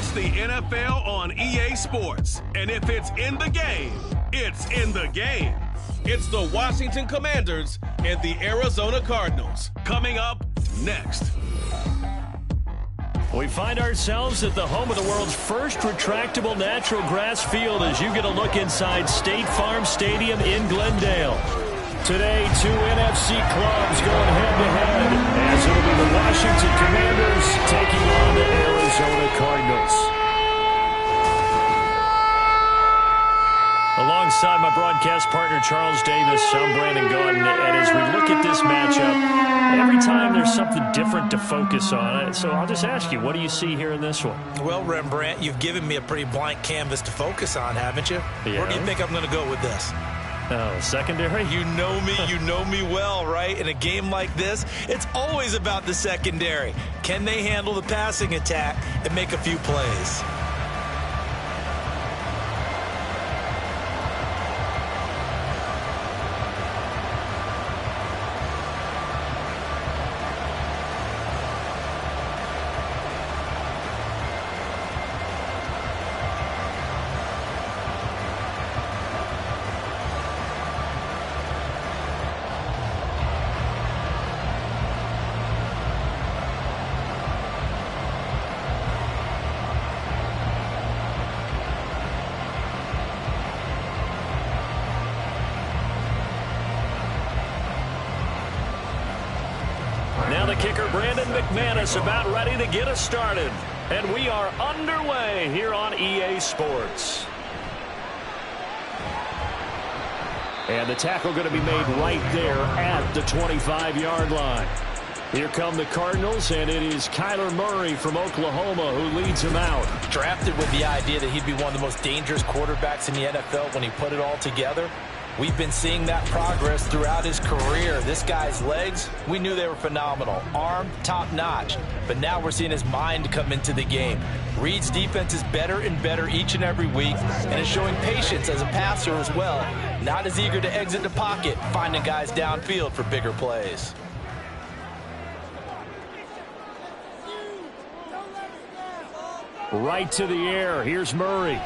It's the NFL on EA Sports. And if it's in the game, it's in the game. It's the Washington Commanders and the Arizona Cardinals. Coming up next. We find ourselves at the home of the world's first retractable natural grass field as you get a look inside State Farm Stadium in Glendale. Today, two NFC clubs going head-to-head as it'll be the Washington Commanders taking on the Arizona Cardinals. Alongside my broadcast partner, Charles Davis, I'm Brandon Gaudin, and as we look at this matchup, every time there's something different to focus on. So I'll just ask you, what do you see here in this one? Well, Rembrandt, you've given me a pretty blank canvas to focus on, haven't you? Yeah. Where do you think I'm going to go with this? Oh, secondary? You know me well, right? In a game like this, it's always about the secondary. Can they handle the passing attack and make a few plays? Now the kicker, Brandon McManus, about ready to get us started. And we are underway here on EA Sports. And the tackle going to be made right there at the 25-yard line. Here come the Cardinals, and it is Kyler Murray from Oklahoma who leads them out. Drafted with the idea that he'd be one of the most dangerous quarterbacks in the NFL when he put it all together. We've been seeing that progress throughout his career. This guy's legs, we knew they were phenomenal. Arm, top-notch. But now we're seeing his mind come into the game. Reed's defense is better and better each and every week, and is showing patience as a passer as well. Not as eager to exit the pocket, finding guys downfield for bigger plays. Right to the air. Here's Murray.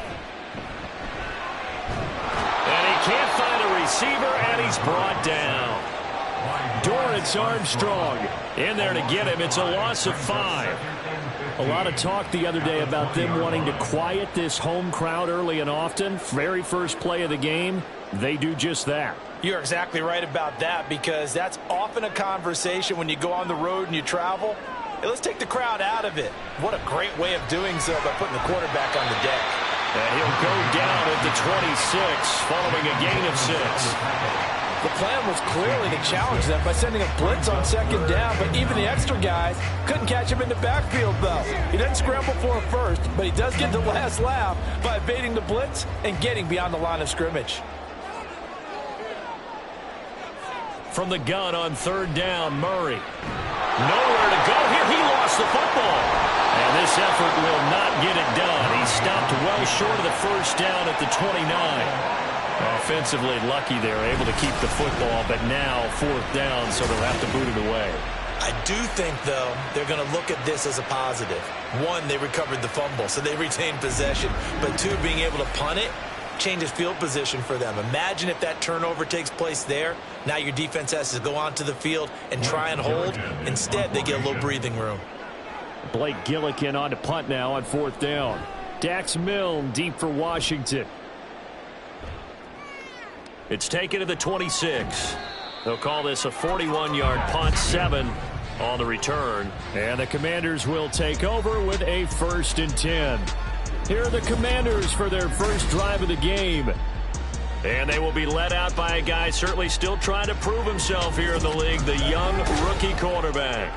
Can't find a receiver, and he's brought down. Dorrance Armstrong in there to get him. It's a loss of 5. A lot of talk the other day about them wanting to quiet this home crowd early and often. Very first play of the game, they do just that. You're exactly right about that, because that's often a conversation when you go on the road and you travel. Hey, let's take the crowd out of it. What a great way of doing so by putting the quarterback on the deck. And he'll go down at the 26 following a gain of 6. The plan was clearly to challenge them by sending a blitz on second down, but even the extra guys couldn't catch him in the backfield, though. He doesn't scramble for a first, but he does get the last laugh by evading the blitz and getting beyond the line of scrimmage. From the gun on third down, Murray. Nowhere to go here. He lost the football. And this effort will not get it done. He stopped well short of the first down at the 29. Offensively lucky they're able to keep the football, but now fourth down, so they'll have to boot it away. I do think, though, they're going to look at this as a positive. One, they recovered the fumble, so they retained possession. But two, being able to punt it changes field position for them. Imagine if that turnover takes place there. Now your defense has to go onto the field and try and hold. Instead, they get a little breathing room. Blake Gillikin on to punt now on fourth down. Dax Milne deep for Washington. It's taken to the 26. They'll call this a 41-yard punt, 7 on the return. And the Commanders will take over with a 1st and 10. Here are the Commanders for their first drive of the game. And they will be led out by a guy certainly still trying to prove himself here in the league, the young rookie quarterback.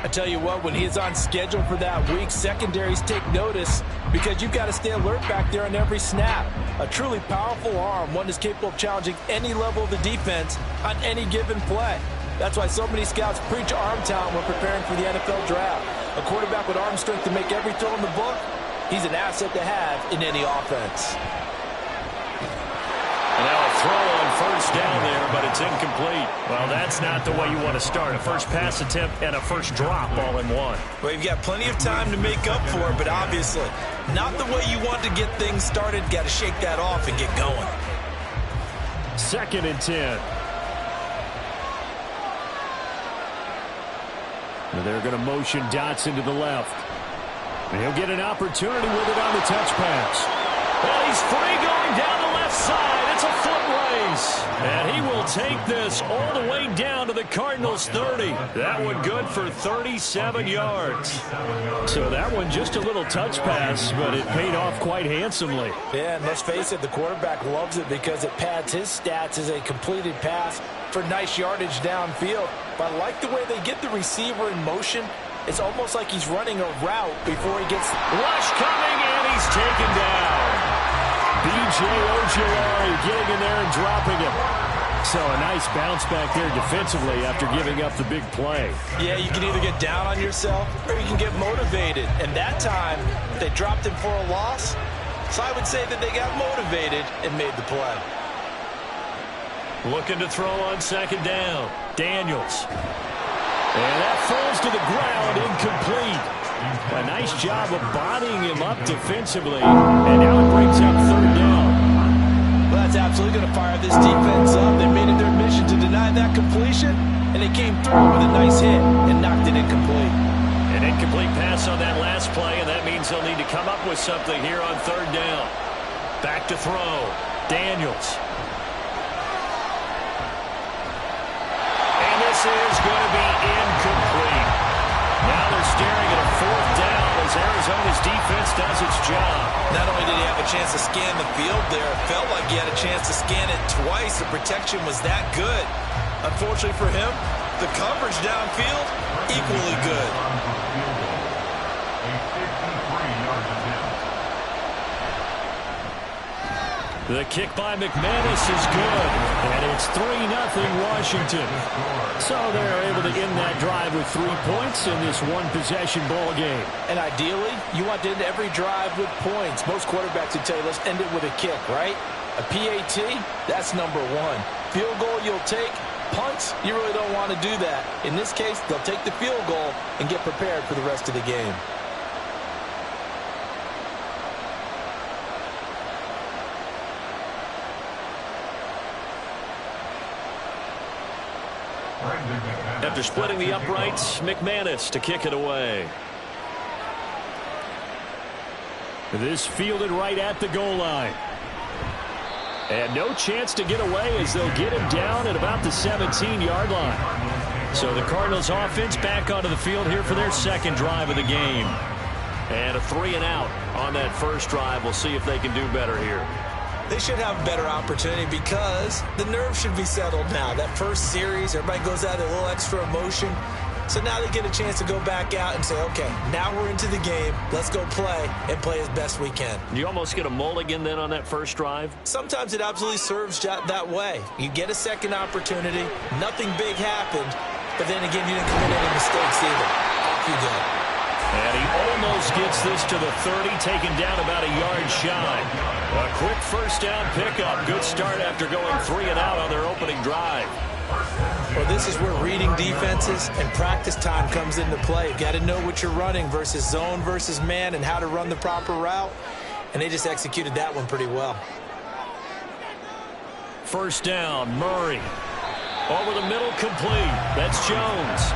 I tell you what, when he's on schedule for that week, secondaries take notice because you've got to stay alert back there on every snap. A truly powerful arm, one that's capable of challenging any level of the defense on any given play. That's why so many scouts preach arm talent when preparing for the NFL draft. A quarterback with arm strength to make every throw in the book, he's an asset to have in any offense. And now a throw on first down there, but it's incomplete. Well, that's not the way you want to start. A first pass attempt and a first drop all in one. Well, you've got plenty of time to make up for it, but obviously not the way you want to get things started. Got to shake that off and get going. 2nd and 10. And they're going to motion Dotson to the left. And he'll get an opportunity with it on the touch pass. And he's free going down the left side. It's a foot race. And he will take this all the way down to the Cardinals' 30. That one good for 37 yards. So that one just a little touch pass, but it paid off quite handsomely. Yeah, and let's face it, the quarterback loves it because it pads his stats as a completed pass for nice yardage downfield. But I like the way they get the receiver in motion. It's almost like he's running a route before he gets... Rush coming, and he's taken down. B.J. Ojulari getting in there and dropping him. So a nice bounce back there defensively after giving up the big play. Yeah, you can either get down on yourself or you can get motivated. And that time, they dropped him for a loss. So I would say that they got motivated and made the play. Looking to throw on 2nd down. Daniels. And that falls to the ground, incomplete. A nice job of bodying him up defensively. And now it brings up 3rd down. Well, that's absolutely going to fire this defense up. They made it their mission to deny that completion, and they came through with a nice hit and knocked it incomplete. An incomplete pass on that last play, and that means they'll need to come up with something here on 3rd down. Back to throw. Daniels. And this is going to be incomplete. Now they're staring at a 4th down as Arizona's defense does its job. Not only did he have a chance to scan the field there, it felt like he had a chance to scan it twice. The protection was that good. Unfortunately for him, the coverage downfield, equally good. The kick by McManus is good, and it's 3-0 Washington. So they're able to end that drive with 3 points in this one-possession ball game. And ideally, you want to end every drive with points. Most quarterbacks would tell you, let's end it with a kick, right? A PAT, that's number 1. Field goal you'll take. Punts, you really don't want to do that. In this case, they'll take the field goal and get prepared for the rest of the game. After splitting the uprights, McManus to kick it away. This fielded right at the goal line. And no chance to get away as they'll get him down at about the 17-yard line. So the Cardinals offense back onto the field here for their 2nd drive of the game. And a 3-and-out on that first drive. We'll see if they can do better here. They should have a better opportunity because the nerves should be settled now. That first series, everybody goes out with a little extra emotion. So now they get a chance to go back out and say, okay, now we're into the game. Let's go play and play as best we can. You almost get a mulligan then on that first drive? Sometimes it absolutely serves that way. You get a second opportunity. Nothing big happened. But then again, you didn't commit any mistakes either. Off you go. And he almost gets this to the 30, taken down about a yard shy. A quick first down pickup. Good start after going 3-and-out on their opening drive. Well, this is where reading defenses and practice time comes into play. You've got to know what you're running versus zone versus man and how to run the proper route. And they just executed that one pretty well. First down, Murray. Over the middle, complete. That's Jones.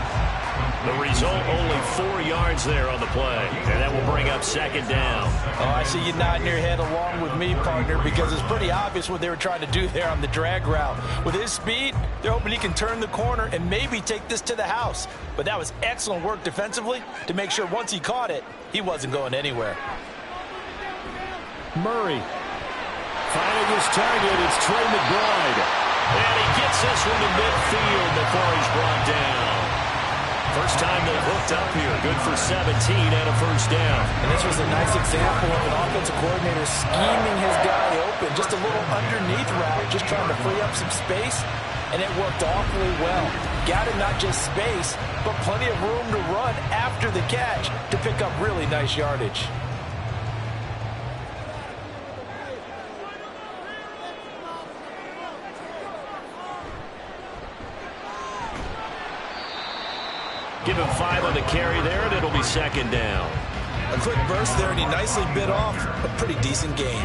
The result, only 4 yards there on the play. And that will bring up 2nd down. Oh, I see you nodding your head along with me, partner, because it's pretty obvious what they were trying to do there on the drag route. With his speed, they're hoping he can turn the corner and maybe take this to the house. But that was excellent work defensively to make sure once he caught it, he wasn't going anywhere. Murray. Finding his target, it's Trey McBride. And he gets this one to midfield before he's brought down. First time they've hooked up here. Good for 17 and a first down. And this was a nice example of an offensive coordinator scheming his guy open. Just a little underneath route, just trying to free up some space. And it worked awfully well. Got him not just space, but plenty of room to run after the catch to pick up really nice yardage. gave him 5 on the carry there, and it'll be second down. A quick burst there, and he nicely bit off a pretty decent gain.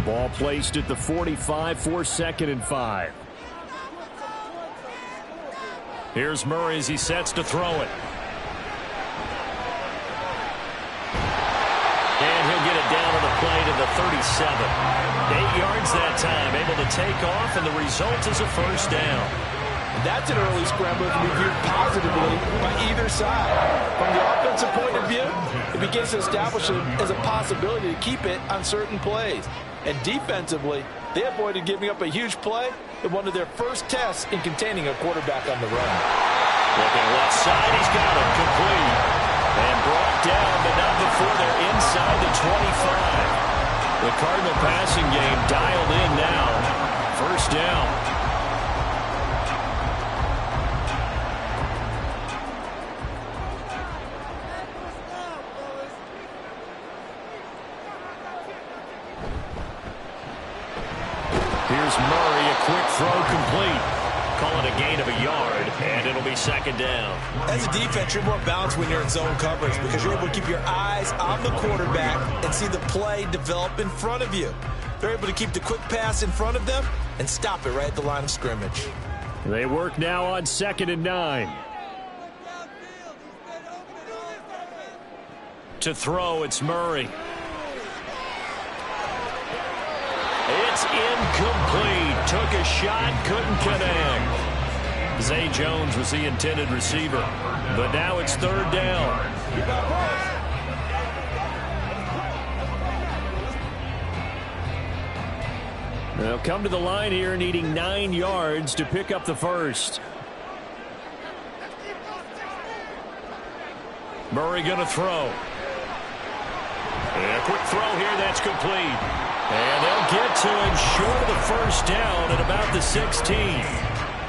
Ball placed at the 45 for 2nd and 5. Here's Murray as he sets to throw it. And he'll get it down on the play to the 37. 8 yards that time, able to take off, and the result is a first down. That's an early scramble to be viewed positively by either side. From the offensive point of view, it begins to establish it as a possibility to keep it on certain plays. And defensively, they avoided giving up a huge play in one of their first tests in containing a quarterback on the run. Looking left side, he's got it complete. And brought down, but not before they're inside the 25. The Cardinal passing game dialed in now. First down. Here's Murray, a quick throw complete. Call it a gain of a yard, and it'll be second down. As a defense, you're more balanced when you're in zone coverage because you're able to keep your eyes on the quarterback and see the play develop in front of you. They're able to keep the quick pass in front of them and stop it right at the line of scrimmage. They work now on 2nd and 9. To throw, it's Murray. It's incomplete. Took a shot, couldn't connect. Zay Jones was the intended receiver. But now it's 3rd down. They'll come to the line here needing 9 yards to pick up the first. Murray going to throw. And a quick throw here that's complete. And they'll get to him short of the first down at about the 16.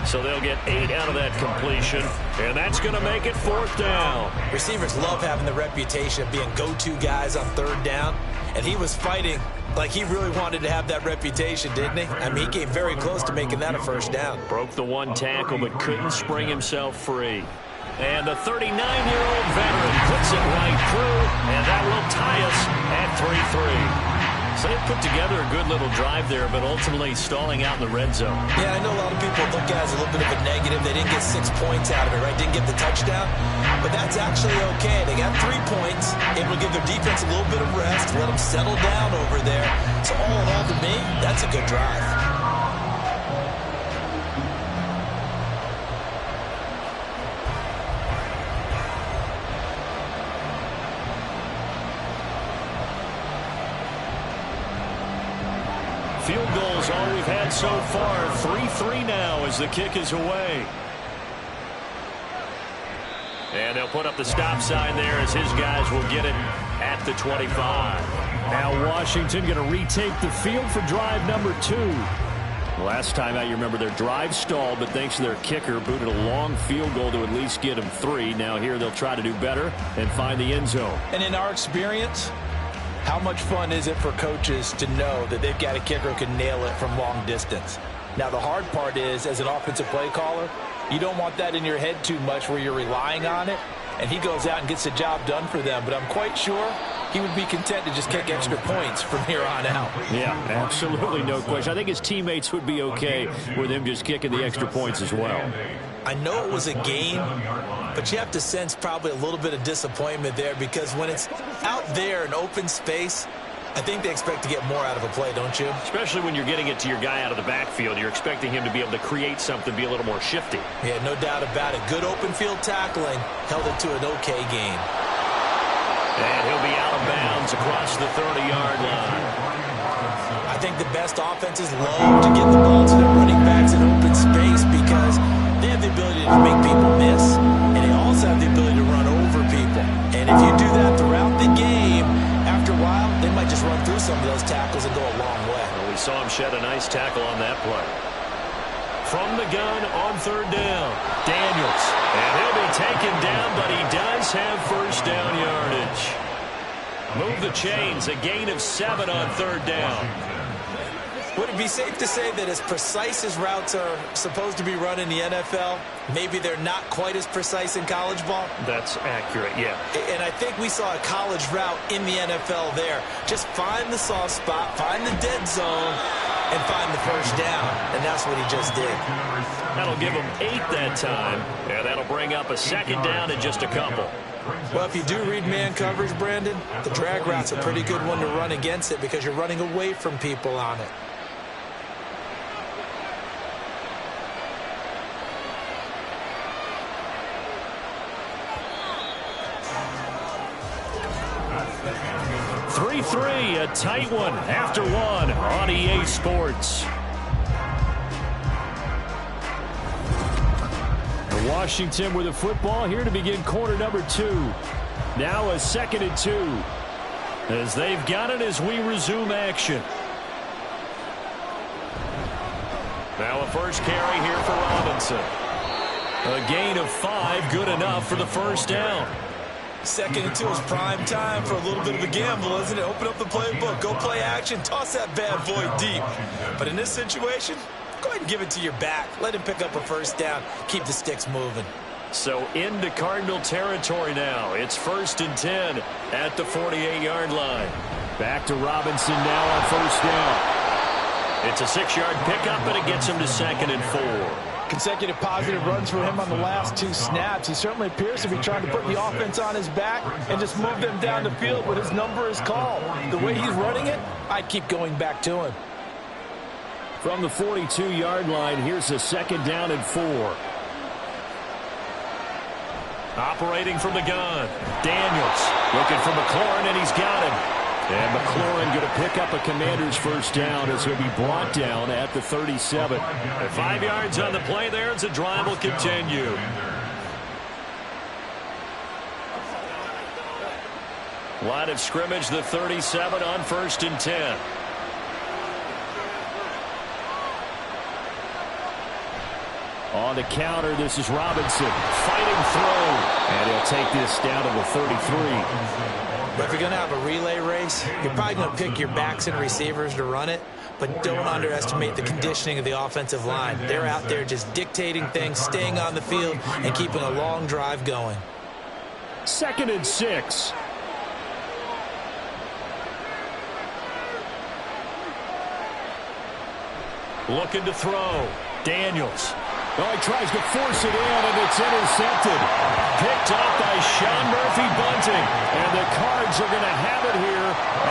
So they'll get 8 out of that completion, and that's going to make it 4th down. Receivers love having the reputation of being go-to guys on 3rd down, and he was fighting like he really wanted to have that reputation, didn't he? I mean, he came very close to making that a first down. Broke the one tackle, but couldn't spring himself free. And the 39-year-old veteran puts it right through, and that will tie us at 3-3. So they put together a good little drive there, but ultimately stalling out in the red zone. Yeah, I know a lot of people look at it as a little bit of a negative. They didn't get 6 points out of it, right? Didn't get the touchdown. But that's actually okay. They got 3 points, able to give their defense a little bit of rest, let them settle down over there. So all in all, to me, that's a good drive. Field goals all we've had so far. 3-3 now as the kick is away. And they'll put up the stop sign there as his guys will get it at the 25. Now Washington going to retake the field for drive number 2. Last time out, you remember their drive stalled, but thanks to their kicker, booted a long field goal to at least get them 3. Now here they'll try to do better and find the end zone. And in our experience, how much fun is it for coaches to know that they've got a kicker who can nail it from long distance? Now, the hard part is, as an offensive play caller, you don't want that in your head too much where you're relying on it, and he goes out and gets the job done for them. But I'm quite sure he would be content to just kick extra points from here on out. Yeah, absolutely, no question. I think his teammates would be okay with him just kicking the extra points as well. I know it was a game, but you have to sense probably a little bit of disappointment there because when it's out there in open space, I think they expect to get more out of a play, don't you? Especially when you're getting it to your guy out of the backfield. You're expecting him to be able to create something, be a little more shifty. Yeah, no doubt about it. Good open field tackling held it to an okay game. And he'll be out of bounds across the 30-yard line. I think the best offenses love to get the ball to their running backs in open space because they have the ability to make people miss, and they also have the ability to run over people. And if you do that throughout the game, after a while, they might just run through some of those tackles and go a long way. Well, we saw him shed a nice tackle on that play. From the gun on 3rd down, Daniels. And he'll be taken down, but he does have first down yardage. Move the chains, a gain of 7 on 3rd down. Would it be safe to say that as precise as routes are supposed to be run in the NFL, maybe they're not quite as precise in college ball? That's accurate, yeah. And I think we saw a college route in the NFL there. Just find the soft spot, find the dead zone, and find the first down. And that's what he just did. That'll give him 8 that time, and that'll bring up a second down in just a couple. Well, if you do read man coverage, Brandon, the drag route's a pretty good one to run against it because you're running away from people on it. A tight one after one on EA Sports. Washington with the football here to begin quarter number 2. Now a 2nd and 2 as they've got it as we resume action. Now a first carry here for Robinson. A gain of 5, good enough for the first down. 2nd and 2 is prime time for a little bit of a gamble, isn't it? Open up the playbook, go play action, toss that bad boy deep. But in this situation, go ahead and give it to your back. Let him pick up a first down. Keep the sticks moving. So into Cardinal territory now. It's 1st and 10 at the 48-yard line. Back to Robinson now on first down. It's a 6-yard pickup, and it gets him to 2nd and 4. Consecutive positive runs for him on the last 2 snaps. He certainly appears to be trying to put the offense on his back and just move them down the field, but his number is called. The way he's running it, I'd keep going back to him. From the 42-yard line, here's a 2nd down and 4. Operating from the gun, Daniels looking for McLaurin, and he's got him. And McLaurin going to pick up a Commander's first down as he'll be brought down at the 37. And 5 yards on the play there as the drive will continue. Line of scrimmage, the 37 on 1st and 10. On the counter, this is Robinson fighting through. And he'll take this down to the 33. But if you're going to have a relay race, you're probably going to pick your backs and receivers to run it, but don't underestimate the conditioning of the offensive line. They're out there just dictating things, staying on the field, and keeping a long drive going. 2nd and 6. Looking to throw. Daniels. Oh, he tries to force it in, and it's intercepted. Picked up by Sean Murphy-Bunting. And the Cards are going to have it here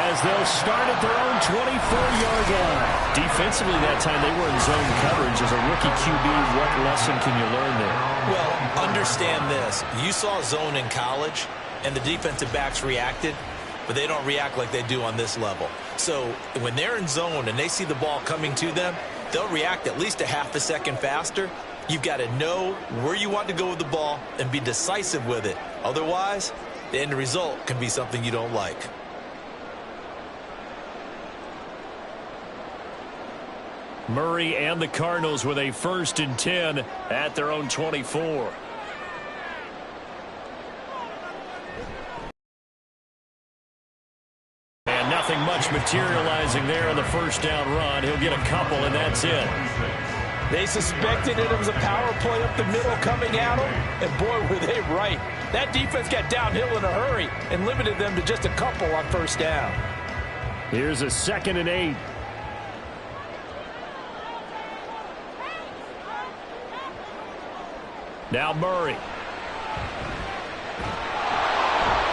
as they'll start at their own 24-yard line. Defensively that time, they were in zone coverage. As a rookie QB, what lesson can you learn there? Well, understand this. You saw zone in college, and the defensive backs reacted, but they don't react like they do on this level. So when they're in zone and they see the ball coming to them, they'll react at least a half a second faster. You've got to know where you want to go with the ball and be decisive with it. Otherwise, the end result can be something you don't like. Murray and the Cardinals with a 1st and 10 at their own 24. And nothing much materializing there on the first down run. He'll get a couple, and that's it. They suspected it was a power play up the middle coming at them, and boy, were they right. That defense got downhill in a hurry and limited them to just a couple on first down. Here's a 2nd and 8. Now Murray.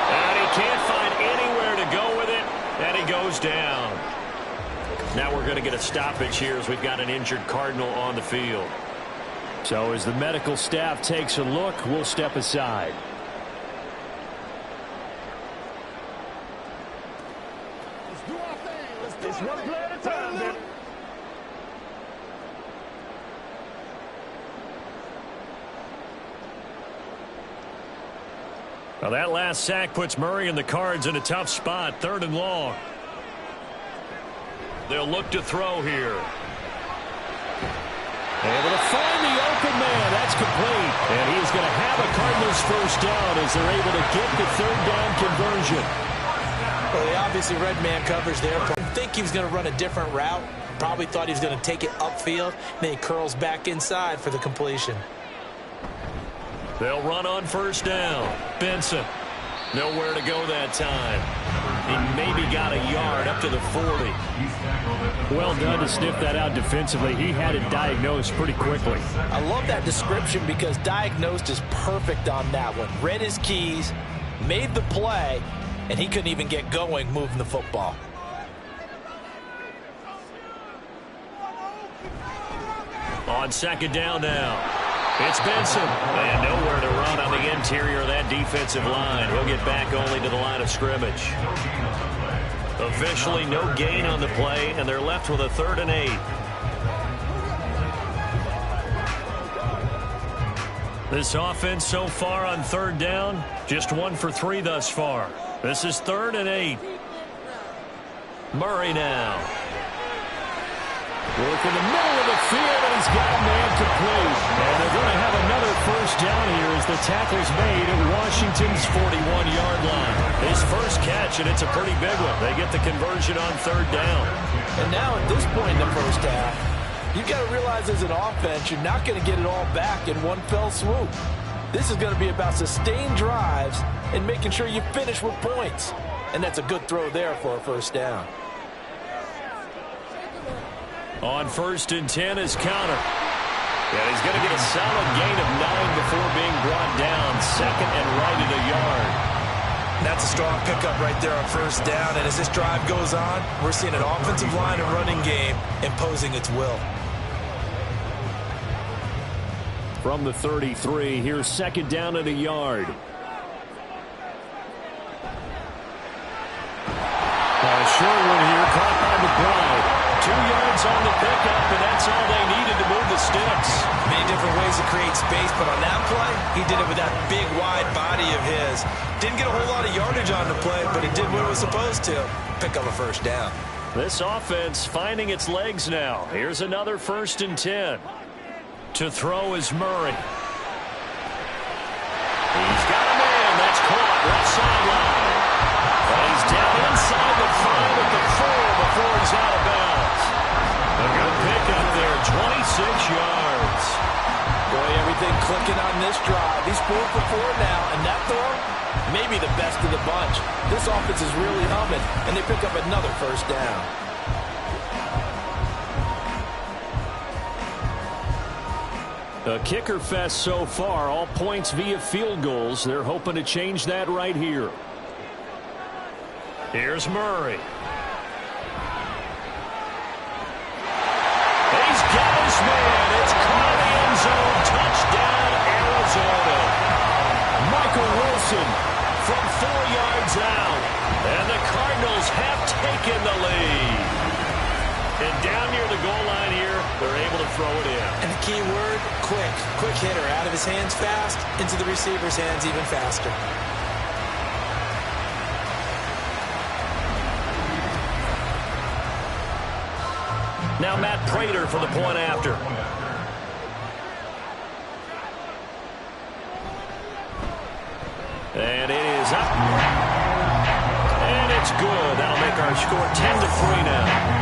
And he can't find anywhere to go with it, and he goes down. Now we're going to get a stoppage here as we've got an injured Cardinal on the field. So as the medical staff takes a look, we'll step aside. Let's do our thing. It's one play at a time, man. Well, that last sack puts Murray and the Cards in a tough spot, 3rd and long. They'll look to throw here. Able to find the open man. That's complete. And he's going to have a Cardinals first down as they're able to get the 3rd down conversion. Well, they obviously read man coverage there. I think he was going to run a different route, Probably thought he was going to take it upfield. Then he curls back inside for the completion. They'll run on first down. Benson. Nowhere to go that time. He maybe got a yard up to the 40. Well done to sniff that out defensively. He had it diagnosed pretty quickly. I love that description because diagnosed is perfect on that one. Read his keys, made the play, and he couldn't even get going moving the football. On second down now. It's Benson. And nowhere to run on the interior of that defensive line. He'll get back only to the line of scrimmage. Officially no gain on the play, and they're left with a 3rd and 8. This offense so far on 3rd down, just 1 for 3 thus far. This is 3rd and 8. Murray now. Work in the middle of the field, and he's got a man complete. And they're going to have another first down here as the tackle's made at Washington's 41-yard line. His first catch, and it's a pretty big one. They get the conversion on 3rd down. And now at this point in the first half, you've got to realize as an offense, you're not going to get it all back in one fell swoop. This is going to be about sustained drives and making sure you finish with points. And that's a good throw there for a first down. On 1st and 10 is counter. And he's going to get a solid gain of 9 before being brought down. 2nd and right at a yard. That's a strong pickup right there on first down. And as this drive goes on, we're seeing an offensive line and running game imposing its will. From the 33, here's 2nd down at a yard. Sherwood here, caught by McBride. 2 yards on the pickup, and that's all they needed to move the sticks. Many different ways to create space, but on that play, he did it with that big, wide body of his. Didn't get a whole lot of yardage on the play, but it did what it was supposed to. Pick up a first down. This offense finding its legs now. Here's another 1st and 10. To throw is Murray. He's got a man. That's caught. Left sideline. And he's down inside the 5 at the 4 before he's out of bounds. A good pickup there. 26 yards. Boy, everything clicking on this drive. He's 4 for 4 now, and that throw, maybe the best of the bunch. This offense is really humming, and they pick up another first down. A kicker fest so far, all points via field goals. They're hoping to change that right here. Here's Murray. He's got his man. It's caught in the end zone. Touchdown, Arizona. Michael Wilson From 4 yards out. And the Cardinals have taken the lead. And down near the goal line here, they're able to throw it in. And the key word, quick. Quick hitter. Out of his hands fast, into the receiver's hands even faster. Now Matt Prater for the point after. And it is up. And it's good. That'll make our score 10-3 now.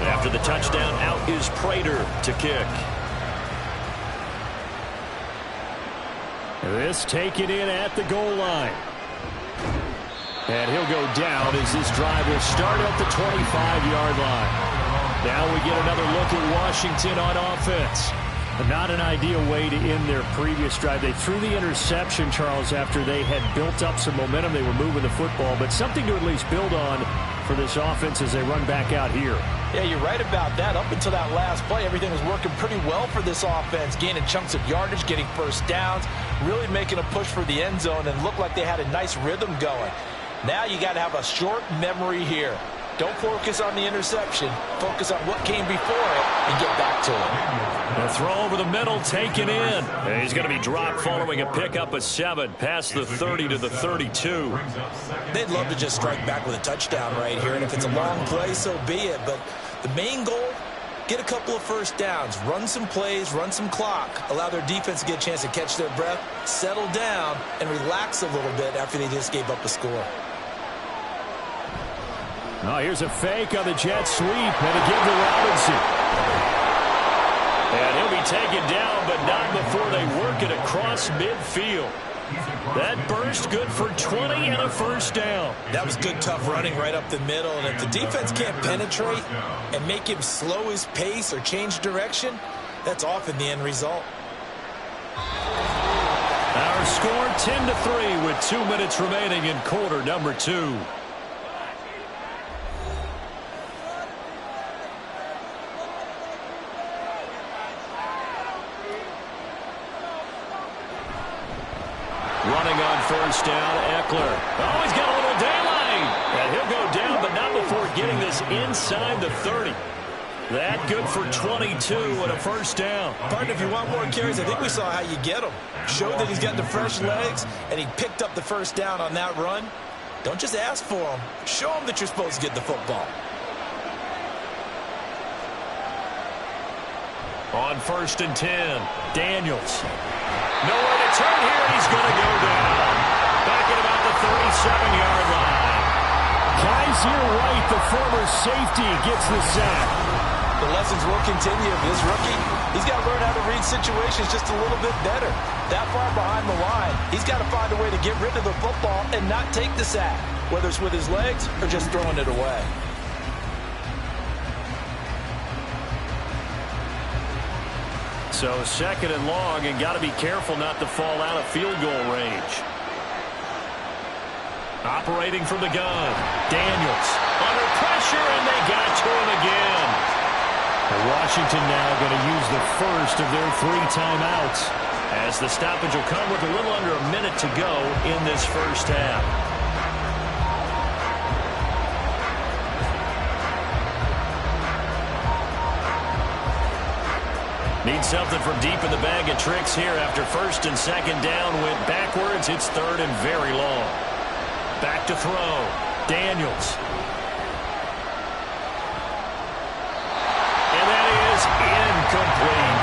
After the touchdown, out is Prater to kick. This taken in at the goal line. And he'll go down as this drive will start at the 25-yard line. Now we get another look at Washington on offense. Not an ideal way to end their previous drive. They threw the interception, Charles, after they had built up some momentum. They were moving the football, but something to at least build on for this offense as they run back out here. Yeah, you're right about that. Up until that last play, everything was working pretty well for this offense, gaining chunks of yardage, getting first downs, really making a push for the end zone, and looked like they had a nice rhythm going. Now you got to have a short memory here. Don't focus on the interception. Focus on what came before it and get back to it. The throw over the middle taken in. And he's going to be dropped following a pickup of 7 past the 30 to the 32. They'd love to just strike back with a touchdown right here. And if it's a long play, so be it. But the main goal, get a couple of first downs. Run some plays, run some clock. Allow their defense to get a chance to catch their breath, settle down, and relax a little bit after they just gave up a score. Oh, here's a fake on the jet sweep, and a give to Robinson. And he'll be taken down, but not before they work it across midfield. That burst good for 20 and a first down. That was good, tough running right up the middle. And if the defense can't penetrate and make him slow his pace or change direction, that's often the end result. Our score 10-3 with 2 minutes remaining in quarter number 2. Running on first down, Eckler. Oh, he's got a little daylight. And he'll go down, but not before getting this inside the 30. That good for 22 and a first down. Partner, if you want more carries, I think we saw how you get him. Showed that he's got the fresh legs, and he picked up the first down on that run. Don't just ask for him. Show him that you're supposed to get the football. On first and 10, Daniels. Nowhere to turn here, and he's going to go down. Back at about the 37-yard line. Kaiser White, the former safety, gets the sack. The lessons will continue of this rookie. He's got to learn how to read situations just a little bit better. That far behind the line, he's got to find a way to get rid of the football and not take the sack, whether it's with his legs or just throwing it away. So second and long, and got to be careful not to fall out of field goal range. Operating from the gun, Daniels under pressure, and they got to him again. Washington now going to use the first of their 3 timeouts, as the stoppage will come with a little under a minute to go in this first half. Need something from deep in the bag of tricks here after first and second down went backwards. It's third and very long. Back to throw. Daniels. And that is incomplete.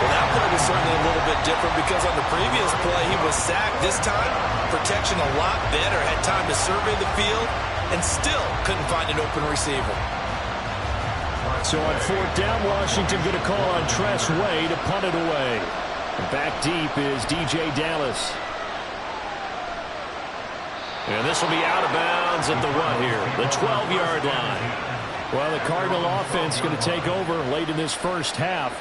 Well, that play was certainly a little bit different because on the previous play he was sacked. This time, protection a lot better. Had time to survey the field and still couldn't find an open receiver. So on fourth down, Washington going to call on Tress Way to punt it away. Back deep is DJ Dallas. And this will be out of bounds at the what here? The 12-yard line. Well, the Cardinal offense going to take over late in this first half.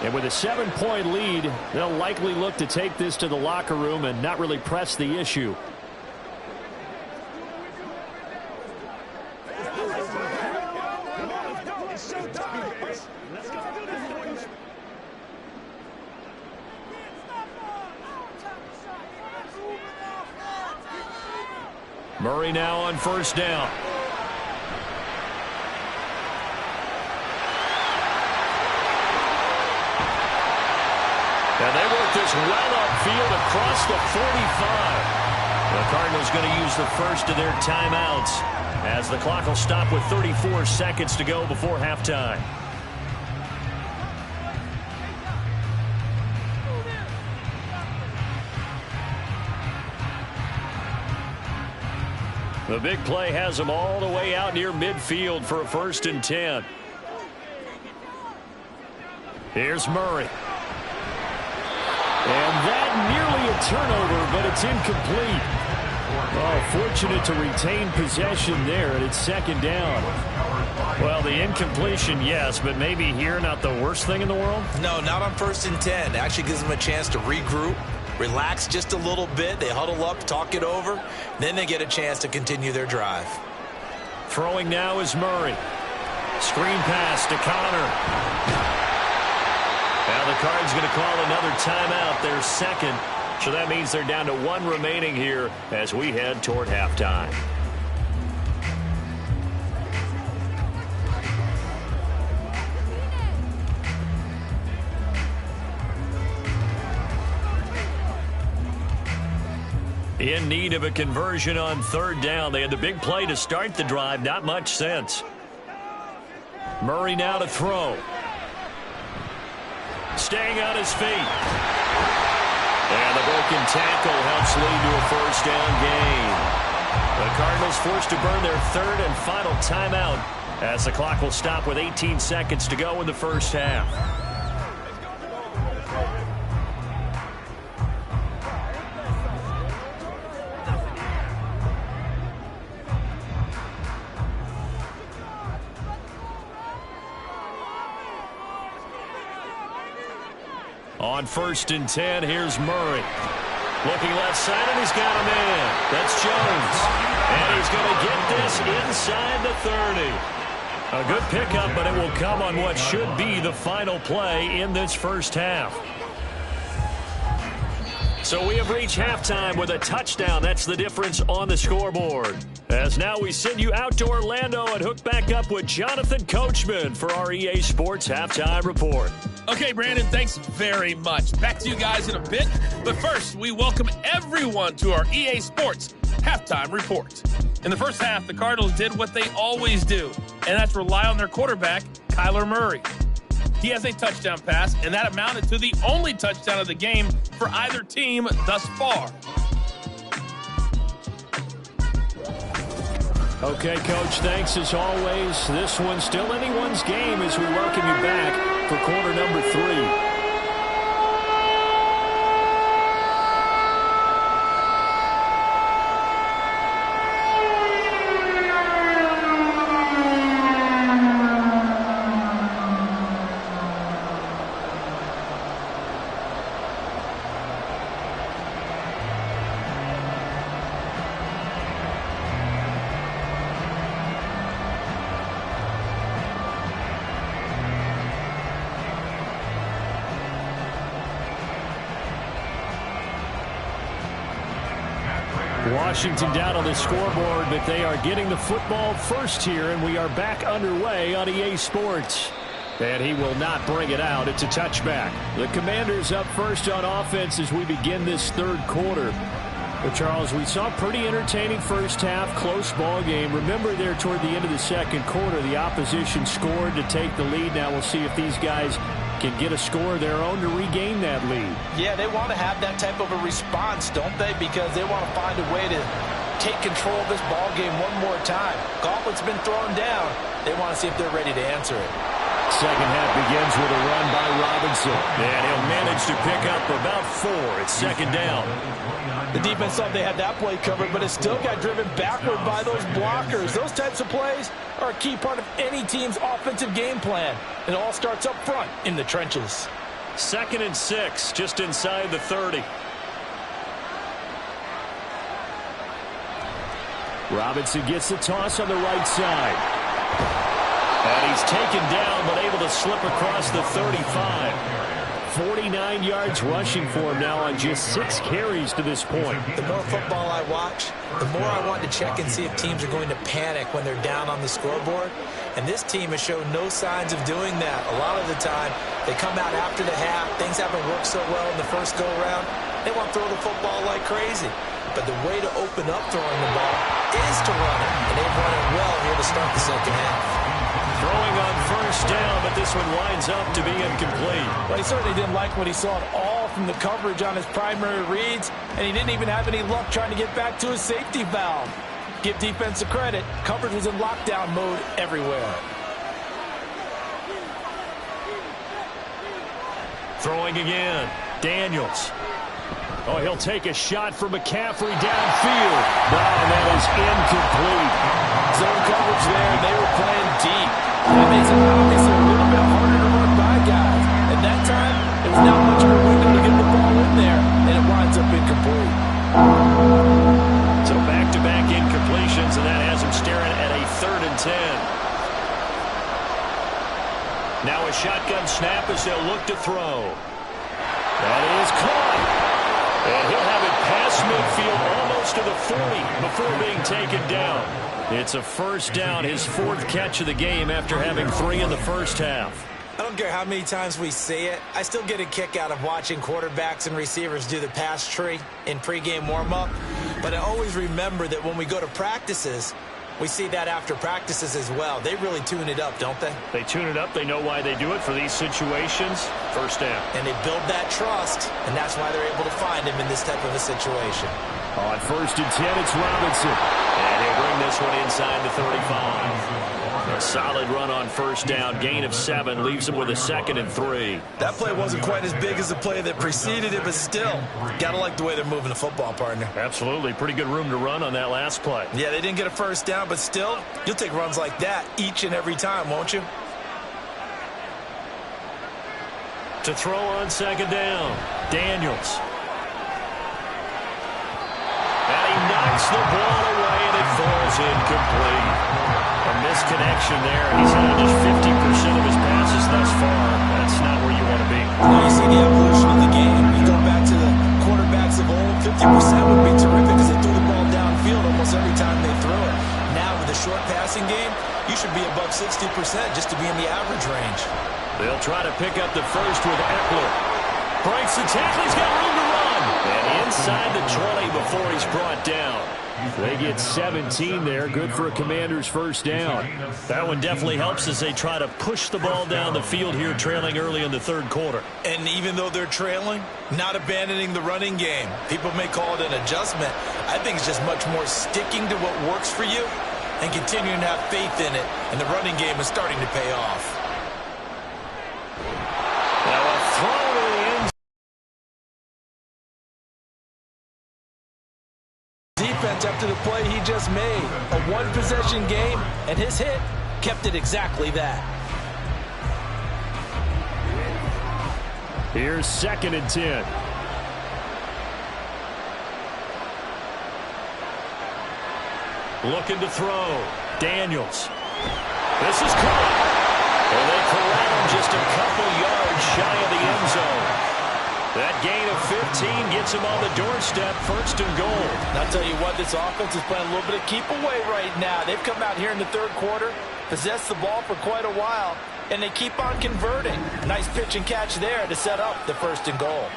And with a 7-point lead, they'll likely look to take this to the locker room and not really press the issue. Murray now on first down. And they work this well upfield across the 45. The Cardinals going to use the first of their timeouts as the clock will stop with 34 seconds to go before halftime. The big play has them all the way out near midfield for a first and 10. Here's Murray. And that nearly a turnover, but it's incomplete. Oh, fortunate to retain possession there, and it's second down. Well, the incompletion, yes, but maybe here not the worst thing in the world? No, not on first and 10. It actually gives them a chance to regroup, relax just a little bit. They huddle up, talk it over. Then they get a chance to continue their drive. Throwing now is Murray. Screen pass to Connor. Now the Cards going to call another timeout, their second, So that means they're down to 1 remaining here as we head toward halftime. In need of a conversion on 3rd down. They had the big play to start the drive. Not much sense. Murray now to throw. Staying on his feet. And the broken tackle helps lead to a 1st down gain. The Cardinals forced to burn their 3rd and final timeout as the clock will stop with 18 seconds to go in the first half. On 1st and 10, here's Murray. Looking left side, and he's got a man. That's Jones. And he's going to get this inside the 30. A good pickup, but it will come on what should be the final play in this first half. So we have reached halftime with a touchdown. That's the difference on the scoreboard. As now we send you out to Orlando and hook back up with Jonathan Coachman for our EA Sports Halftime Report. Okay, Brandon, thanks very much. Back to you guys in a bit. But first, we welcome everyone to our EA Sports Halftime Report. In the first half, the Cardinals did what they always do, and that's rely on their quarterback, Kyler Murray. He has a touchdown pass, and that amounted to the only touchdown of the game for either team thus far. Okay, Coach, thanks as always. This one's still anyone's game as we welcome you back for quarter number 3. Washington down on the scoreboard, but they are getting the football first here, and we are back underway on EA Sports. And he will not bring it out. It's a touchback. The Commanders up first on offense as we begin this 3rd quarter. But Charles, we saw a pretty entertaining first half, close ball game. Remember there toward the end of the 2nd quarter, the opposition scored to take the lead. Now we'll see if these guys can get a score of their own to regain that lead. Yeah, they want to have that type of a response, don't they? Because they want to find a way to take control of this ball game one more time. Gauntlet's been thrown down. They want to see if they're ready to answer it. Second half begins with a run by Robinson. And he'll manage to pick up about 4. It's 2nd down. The defense thought they had that play covered, but it still got driven backward by those blockers. Those types of plays are a key part of any team's offensive game plan. It all starts up front in the trenches. 2nd and 6, just inside the 30. Robinson gets the toss on the right side. And he's taken down, but able to slip across the 35. 49 yards rushing for him now on just 6 carries to this point. The more football I watch, the more I want to check and see if teams are going to panic when they're down on the scoreboard. And this team has shown no signs of doing that. A lot of the time, they come out after the half. Things haven't worked so well in the first go-around. They want to throw the football like crazy. But the way to open up throwing the ball is to run it. And they've run it well here to start the second half. Throwing on 1st down, but this one winds up to be incomplete. But he certainly didn't like what he saw at all from the coverage on his primary reads, and he didn't even have any luck trying to get back to his safety valve. Give defense a credit. Coverage was in lockdown mode everywhere. Throwing again. Daniels. Oh, he'll take a shot for McCaffrey downfield. And that is incomplete. Zone coverage there. They were playing deep. That makes it obviously a little bit harder to run by guys. At that time, there was not much of a window to get the ball in there, and it winds up incomplete. So back-to-back incompletions, and that has him staring at a 3rd and 10. Now a shotgun snap as they'll look to throw. That is caught. And he'll have it past midfield almost to the 40 before being taken down. It's a first down, his 4th catch of the game after having 3 in the first half. I don't care how many times we say it, I still get a kick out of watching quarterbacks and receivers do the pass tree in pregame warm-up. But I always remember that when we go to practices, we see that after practices as well. They really tune it up, don't they? They tune it up. They know why they do it for these situations. First down. And they build that trust, and that's why they're able to find him in this type of a situation. On 1st and 10, it's Robinson. And he'll bring this one inside the 35. A solid run on first down. Gain of 7 leaves him with a 2nd and 3. That play wasn't quite as big as the play that preceded it, but still, gotta like the way they're moving the football, partner. Absolutely. Pretty good room to run on that last play. Yeah, they didn't get a first down, but still, you'll take runs like that each and every time, won't you? To throw on 2nd down, Daniels. And he knocks the ball away, and it falls incomplete. A misconnection there. He's had just 50% of his passes thus far. That's not where you want to be. Now you see the evolution of the game. You go back to the quarterbacks of old, 50% would be terrific because they threw the ball downfield almost every time they threw it. Now with the short passing game, you should be above 60% just to be in the average range. They'll try to pick up the first with Eckler. Breaks the tackle. He's got room to run. And inside the 20 before he's brought down. They get 17 there. Good for a Commander's first down. That one definitely helps as they try to push the ball down the field here, trailing early in the 3rd quarter. And even though they're trailing, not abandoning the running game. People may call it an adjustment. I think it's just much more sticking to what works for you and continuing to have faith in it. And the running game is starting to pay off. Now a throw to the end. Defense after the play he just made. A 1-possession game, and his hit kept it exactly that. Here's 2nd and 10. Looking to throw. Daniels. This is caught. And they corral him just a couple yards shy of the end zone. That gain of 15 gets him on the doorstep, 1st and goal. And I'll tell you what, this offense is playing a little bit of keep away right now. They've come out here in the 3rd quarter, possessed the ball for quite a while, and they keep on converting. Nice pitch and catch there to set up the 1st and goal.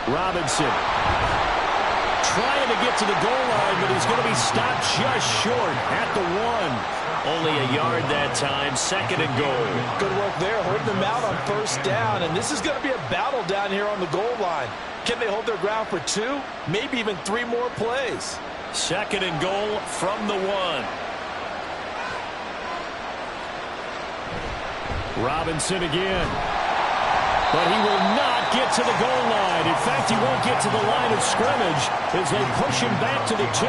Robinson trying to get to the goal line, but he's going to be stopped just short at the 1. Only a yard that time, 2nd and goal. Good work there, holding them out on first down, and this is going to be a battle down here on the goal line. Can they hold their ground for 2, maybe even 3 more plays? 2nd and goal from the 1. Robinson again. But he will not get to the goal line. In fact, he won't get to the line of scrimmage as they push him back to the 2.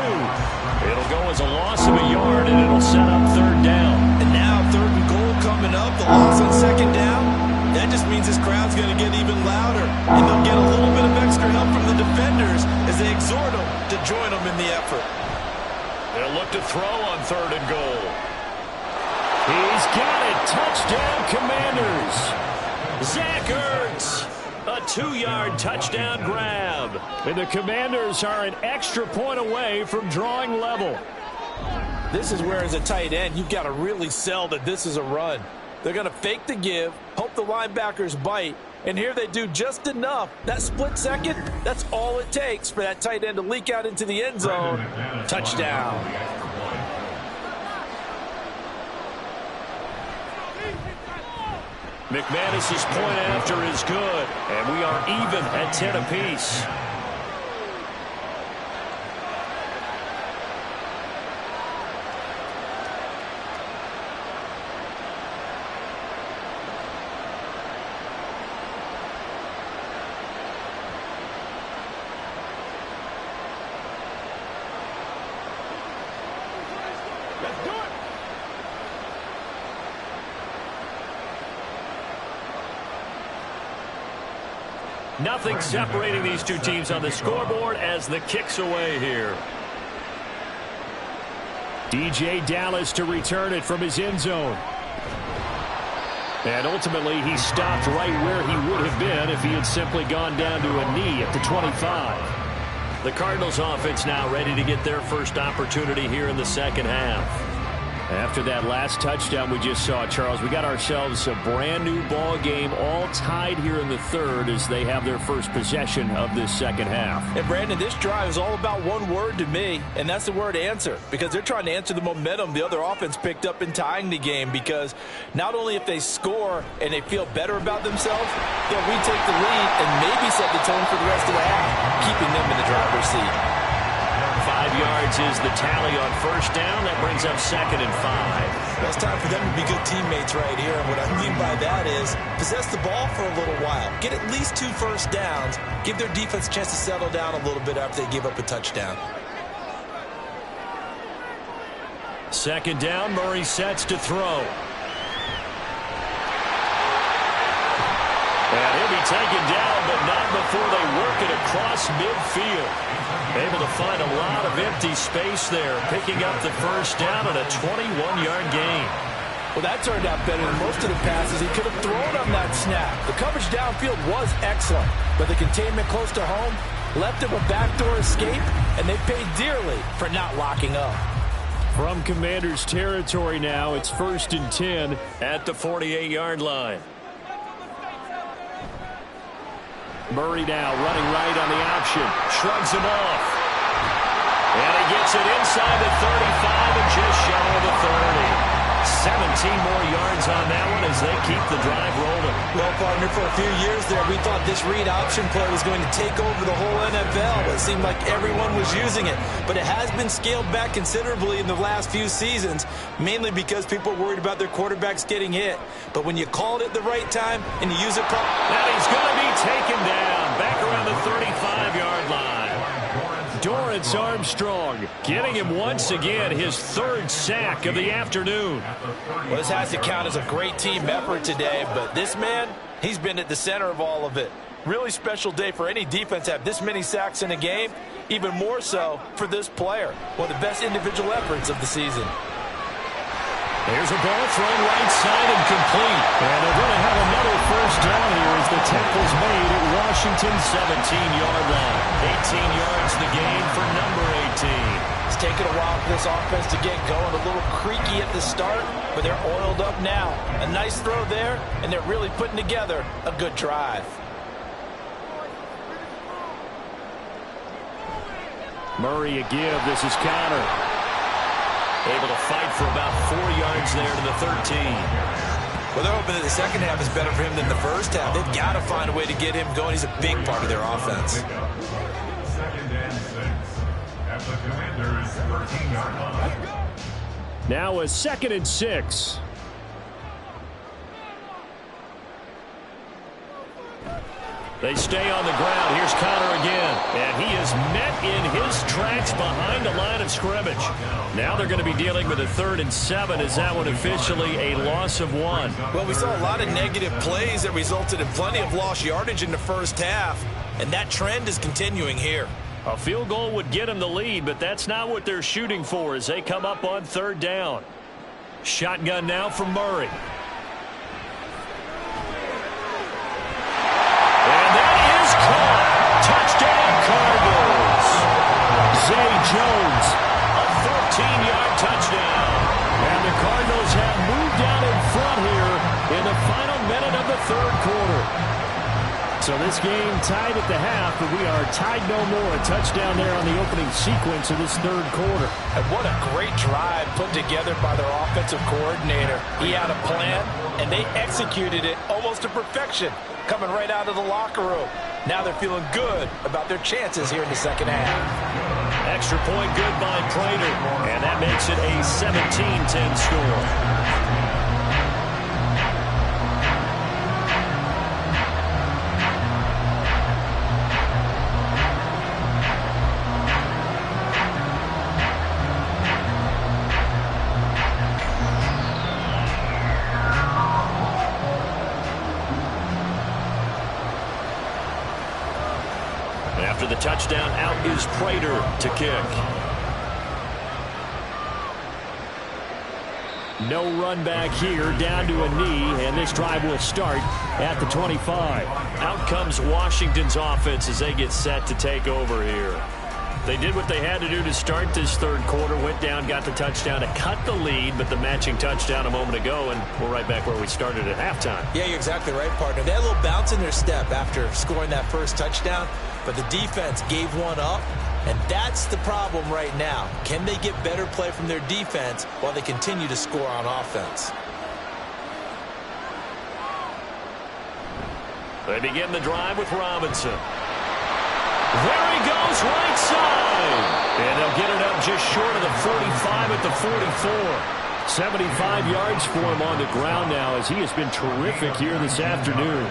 It'll go as a loss of a yard, and it'll set up 3rd down. And now 3rd and goal coming up, the loss on 2nd down. That just means this crowd's going to get even louder, and they'll get a little bit of extra help from the defenders as they exhort them to join them in the effort. They'll look to throw on 3rd and goal. He's got it. Touchdown, Commanders. Zach Ertz, a 2-yard touchdown grab. And the Commanders are an extra point away from drawing level. This is where, as a tight end, you've got to really sell that this is a run. They're going to fake the give, hope the linebackers bite, and here they do just enough. That split second, that's all it takes for that tight end to leak out into the end zone. Touchdown. McManus's point after is good, and we are even at 10 apiece. Nothing separating these two teams on the scoreboard as the kick's away here. DJ Dallas to return it from his end zone. And ultimately, he stopped right where he would have been if he had simply gone down to a knee at the 25. The Cardinals offense now ready to get their first opportunity here in the second half. After that last touchdown we just saw, Charles, we got ourselves a brand new ball game, all tied here in the third as they have their first possession of this second half. And Brandon, this drive is all about one word to me, and that's the word answer, because they're trying to answer the momentum the other offense picked up in tying the game, because not only if they score and they feel better about themselves, they'll retake the lead and maybe set the tone for the rest of the half, keeping them in the driver's seat. 5 yards is the tally on first down. That brings up 2nd and 5. Well, it's time for them to be good teammates right here. And what I mean by that is possess the ball for a little while. Get at least 2 first downs. Give their defense a chance to settle down a little bit after they give up a touchdown. 2nd down, Murray sets to throw. And he'll be taken down, but not before they work it across midfield. Able to find a lot of empty space there, picking up the first down and a 21-yard gain. Well, that turned out better than most of the passes he could have thrown on that snap. The coverage downfield was excellent, but the containment close to home left him a backdoor escape, and they paid dearly for not locking up. From Commanders territory now, it's 1st and 10 at the 48-yard line. Murray now running right on the option. Shrugs him off. And he gets it inside the 35 and just shy of the 30. 17 more yards on that one as they keep the drive rolling. Well, partner, for a few years there, we thought this read option play was going to take over the whole NFL. It seemed like everyone was using it. But it has been scaled back considerably in the last few seasons, mainly because people are worried about their quarterbacks getting hit. But when you call it at the right time and you use it properly. And he's going to be taken down back around the 35-yard line. Dorrance Armstrong getting him once again his 3rd sack of the afternoon. Well, this has to count as a great team effort today, but this man, he's been at the center of all of it. Really special day for any defense to have this many sacks in a game, even more so for this player. One of the best individual efforts of the season. Here's a ball thrown right side and complete. And they're going to have another first down here as the tackle's made at Washington's 17-yard line. 18 yards the gain for number 18. It's taken a while for this offense to get going. A little creaky at the start, but they're oiled up now. A nice throw there, and they're really putting together a good drive. Murray a give. This is Connor. Able to fight for about 4 yards there to the 13. Well, they're hoping that the second half is better for him than the first half. They've got to find a way to get him going. He's a big part of their offense. 2nd and 6 at the Commanders' 13-yard line. Now a 2nd and 6. They stay on the ground. Here's Connor again. And he is met in his tracks behind the line of scrimmage. Now they're going to be dealing with a 3rd and 7. Is that one officially a loss of 1? Well, we saw a lot of negative plays that resulted in plenty of lost yardage in the first half. And that trend is continuing here. A field goal would get them the lead, but that's not what they're shooting for as they come up on 3rd down. Shotgun now from Murray. Touchdown, Cardinals. Zay Jones. A 13-yard touchdown. And the Cardinals have moved down in front here in the final minute of the 3rd quarter. So this game tied at the half, but we are tied no more. A touchdown there on the opening sequence of this 3rd quarter. And what a great drive put together by their offensive coordinator. He had a plan, and they executed it almost to perfection, coming right out of the locker room. Now they're feeling good about their chances here in the second half. Extra point good by Prater, and that makes it a 17-10 score. After the touchdown, out is Prater to kick. No run back here, down to a knee, and this drive will start at the 25. Out comes Washington's offense as they get set to take over here. They did what they had to do to start this third quarter, went down, got the touchdown to cut the lead, but the matching touchdown a moment ago, and we're right back where we started at halftime. Yeah, you're exactly right, partner. They had a little bounce in their step after scoring that first touchdown, but the defense gave one up, and that's the problem right now. Can they get better play from their defense while they continue to score on offense? They begin the drive with Robinson. There he goes, right side. And they'll get it up just short of the 45 at the 44. 75 yards for him on the ground now as he has been terrific here this afternoon.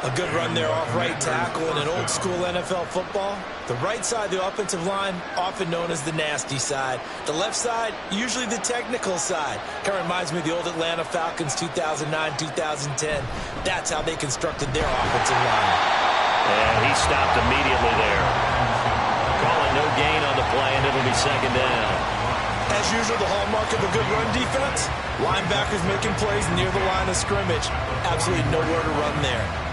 A good run there off right tackle in an old school NFL football. The right side of the offensive line, often known as the nasty side. The left side, usually the technical side. Kind of reminds me of the old Atlanta Falcons 2009-2010. That's how they constructed their offensive line. And he stopped immediately there. Call it no gain on the play, and it'll be second down. As usual, the hallmark of a good run defense, linebackers making plays near the line of scrimmage. Absolutely nowhere to run there.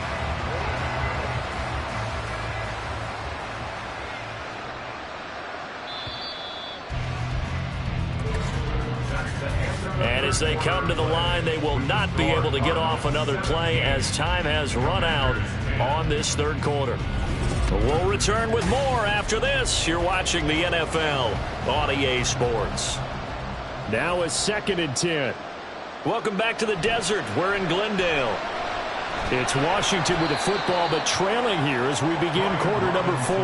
And as they come to the line, they will not be able to get off another play as time has run out on this third quarter. We'll return with more after this. You're watching the NFL on EA Sports. Now a 2nd and 10. Welcome back to the desert. We're in Glendale. It's Washington with the football, but trailing here as we begin quarter number 4.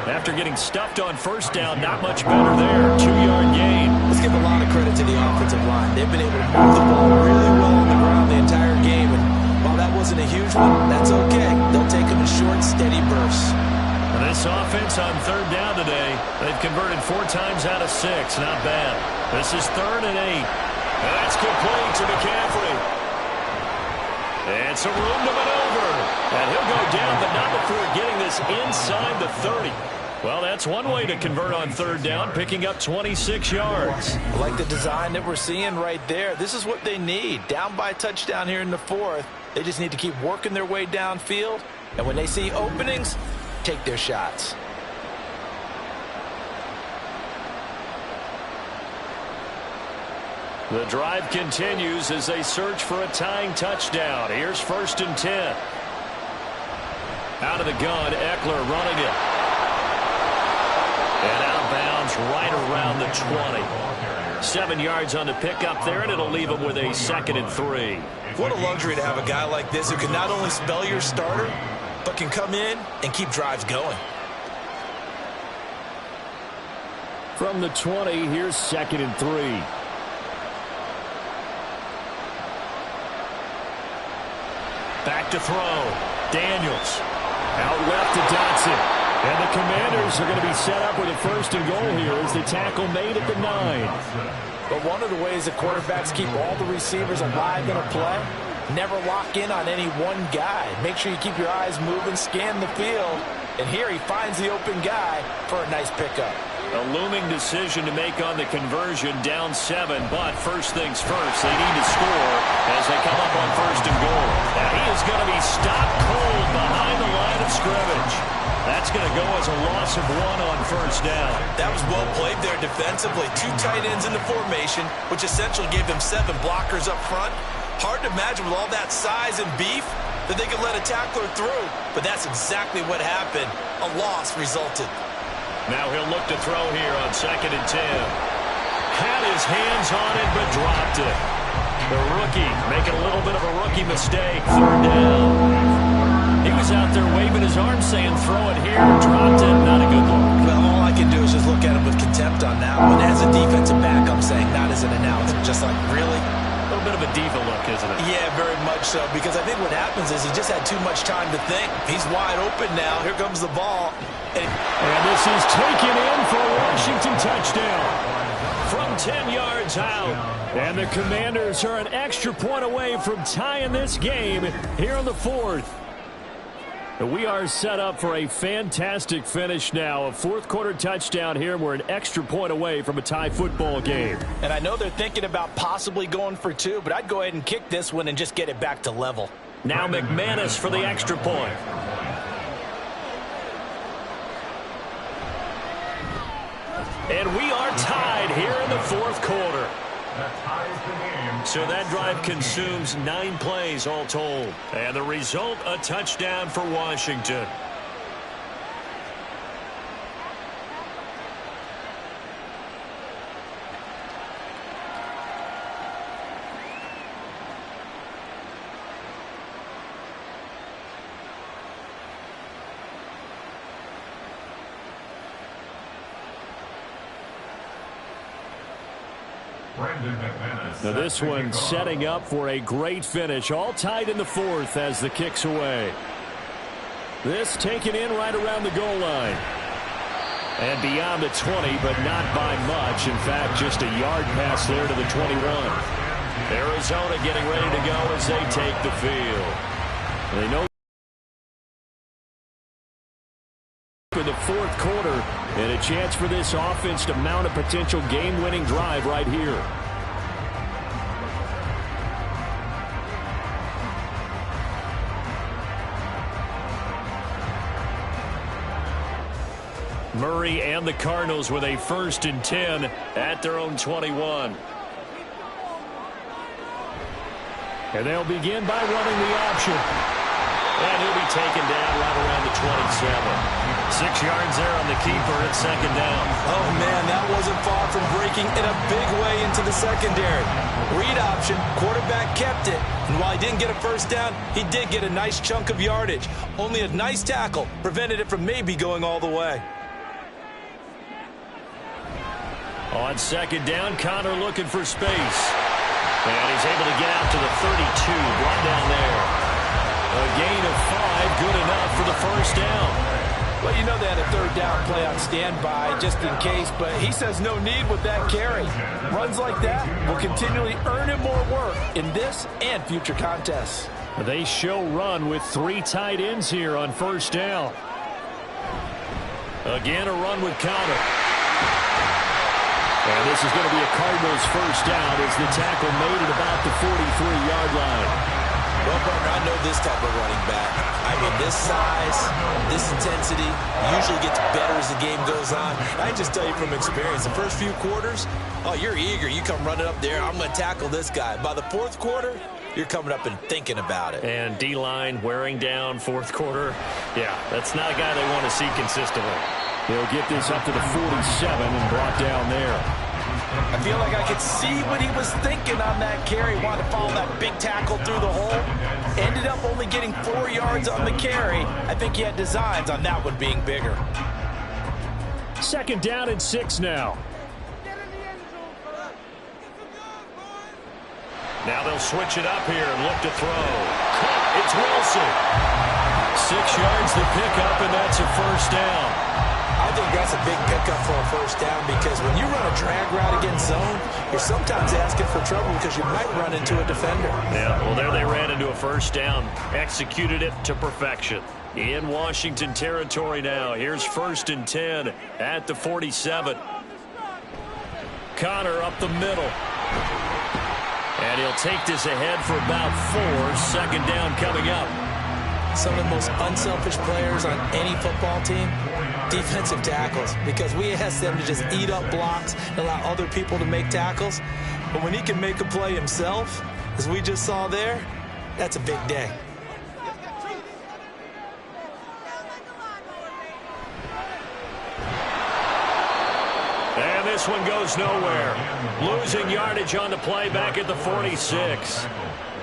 After getting stuffed on first down, not much better there. 2-yard gain. Let's give a lot of credit to the offensive line. They've been able to move the ball really well on the ground the entire game. And while that wasn't a huge one, that's okay. They'll take them in short, steady bursts. This offense on third down today, they've converted 4 times out of 6. Not bad. This is 3rd and 8. And that's complete to McCaffrey. And some room to maneuver. And he'll go down, but not before getting this inside the 30. Well, that's one way to convert on third down, picking up 26 yards. I like the design that we're seeing right there. This is what they need. Down by a touchdown here in the 4th. They just need to keep working their way downfield. And when they see openings, take their shots. The drive continues as they search for a tying touchdown. Here's 1st and 10. Out of the gun, Eckler running it. And out of bounds right around the 20. 7 yards on the pickup there, and it'll leave them with a 2nd and 3. What a luxury to have a guy like this who can not only spell your starter, but can come in and keep drives going. From the 20, here's 2nd and 3. Back to throw. Daniels. Out left to Dotson. And the Commanders are going to be set up with a 1st and goal here as the tackle made at the 9. But one of the ways that quarterbacks keep all the receivers alive in a play, never lock in on any one guy. Make sure you keep your eyes moving, scan the field. And here he finds the open guy for a nice pickup. A looming decision to make on the conversion, down 7, but first things first, they need to score as they come up on 1st and goal. Now he is going to be stopped cold behind the line of scrimmage. That's going to go as a loss of 1 on 1st down. That was well played there defensively. 2 tight ends in the formation, which essentially gave them 7 blockers up front. Hard to imagine with all that size and beef that they could let a tackler through, but that's exactly what happened. A loss resulted. Now he'll look to throw here on 2nd and 10. Had his hands on it, but dropped it. The rookie making a little bit of a rookie mistake. 3rd down. He was out there waving his arm saying throw it here. Dropped it. Not a good look. Well, all I can do is just look at him with contempt on that one. As a defensive back, I'm saying, not as an announcer. Just like, really? A little bit of a diva look, isn't it? Yeah, very much so. Because I think what happens is he just had too much time to think. He's wide open now. Here comes the ball. And this is taken in for a Washington touchdown. From 10 yards out. And the Commanders are an extra point away from tying this game here in the 4th. We are set up for a fantastic finish now. A fourth-quarter touchdown here. We're an extra point away from a tie football game. And I know they're thinking about possibly going for two, but I'd go ahead and kick this one and just get it back to level. Now McManus for the extra point. And we are tied here in the fourth quarter. So that drive consumes 9 plays all told. And the result, a touchdown for Washington. Now this one setting up for a great finish. All tied in the fourth as the kick's away. This taken in right around the goal line. And beyond the 20, but not by much. In fact, just a yard pass there to the 21. Arizona getting ready to go as they take the field. They know for the fourth quarter and a chance for this offense to mount a potential game-winning drive right here. Murray and the Cardinals with a 1st and 10 at their own 21. And they'll begin by running the option. And he'll be taken down right around the 27. 6 yards there on the keeper at 2nd down. Oh, man, that wasn't far from breaking in a big way into the secondary. Read option, quarterback kept it. And while he didn't get a 1st down, he did get a nice chunk of yardage. Only a nice tackle prevented it from maybe going all the way. On 2nd down, Connor looking for space. And he's able to get out to the 32, right down there. A gain of 5, good enough for the 1st down. Well, you know they had a 3rd down play on standby just in case, but he says no need with that carry. Runs like that will continually earn him more work in this and future contests. They show run with 3 tight ends here on 1st down. Again, a run with Connor. And this is going to be a Cardinals 1st down as the tackle made at about the 43-yard line. Well, partner, I know this type of running back. I mean, this size, this intensity usually gets better as the game goes on. I can just tell you from experience, the first few quarters, oh, you're eager. You come running up there, I'm going to tackle this guy. By the 4th quarter, you're coming up and thinking about it. And D-line wearing down 4th quarter. Yeah, that's not a guy they want to see consistently. They'll get this up to the 47 and brought down there. I feel like I could see what he was thinking on that carry. Wanted to follow that big tackle through the hole. Ended up only getting 4 yards on the carry. I think he had designs on that one being bigger. 2nd down and 6 now. Now they'll switch it up here and look to throw. It's Wilson. 6 yards to pick up, and that's a 1st down. I think that's a big pickup for a 1st down because when you run a drag route against zone, you're sometimes asking for trouble because you might run into a defender. Yeah, well, there they ran into a 1st down. Executed it to perfection. In Washington territory now. Here's 1st and 10 at the 47. Connor up the middle. And he'll take this ahead for about 4. 2nd down coming up. Some of the most unselfish players on any football team, defensive tackles, because we ask them to just eat up blocks and allow other people to make tackles. But when he can make a play himself, as we just saw there, that's a big day. And this one goes nowhere. Losing yardage on the play back at the 46.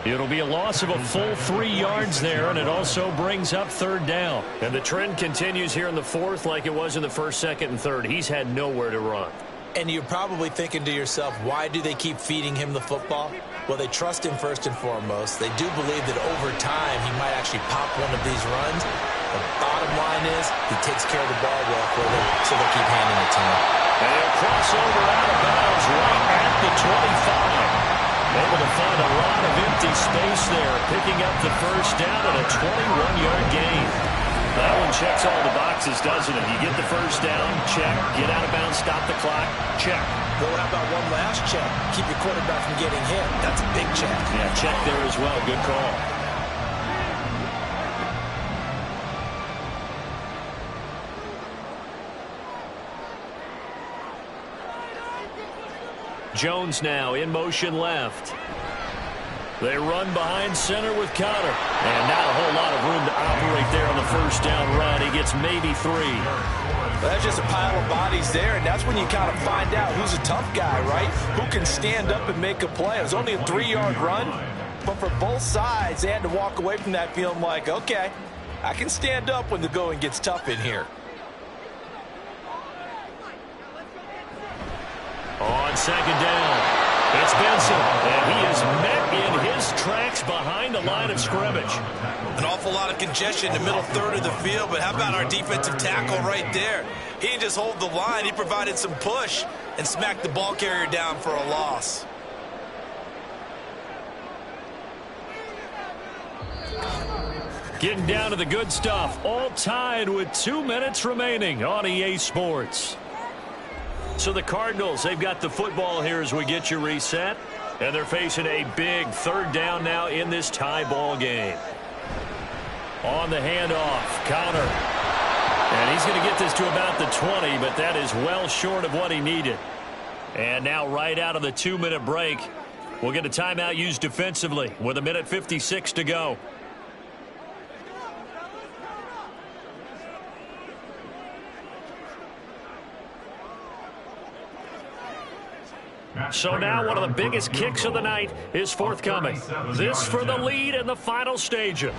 It'll be a loss of a full 3 yards there, and it also brings up 3rd down. And the trend continues here in the 4th like it was in the 1st, 2nd, and 3rd. He's had nowhere to run. And you're probably thinking to yourself, why do they keep feeding him the football? Well, they trust him first and foremost. They do believe that over time he might actually pop one of these runs. The bottom line is he takes care of the ball well for them, so they'll keep handing it to him. And he'll cross over out of bounds right at the 25. Able to find a lot of empty space there, picking up the 1st down and a 21-yard gain. That one checks all the boxes, doesn't it? You get the first down, check. Get out of bounds, stop the clock, check. Well, how about one last check? Keep your quarterback from getting hit. That's a big check. Yeah, check there as well. Good call. Jones now in motion left. They run behind center with Connor. And not a whole lot of room to operate there on the first down run. He gets maybe 3. Well, that's just a pile of bodies there, and that's when you kind of find out who's a tough guy, right? Who can stand up and make a play. It was only a 3-yard run, but for both sides, they had to walk away from that feeling like, okay, I can stand up when the going gets tough in here. On second down, it's Benson, and he is met in his tracks behind the line of scrimmage. An awful lot of congestion in the middle third of the field, but how about our defensive tackle right there? He didn't just hold the line, he provided some push and smacked the ball carrier down for a loss. Getting down to the good stuff, all tied with 2 minutes remaining on EA Sports. So the Cardinals, they've got the football here as we get you reset. And they're facing a big third down now in this tie ball game. On the handoff, Connor. And he's going to get this to about the 20, but that is well short of what he needed. And now right out of the 2-minute break, we'll get a timeout used defensively with 1:56 to go. So now one of the biggest kicks of the night is forthcoming. This for the lead in the final stages.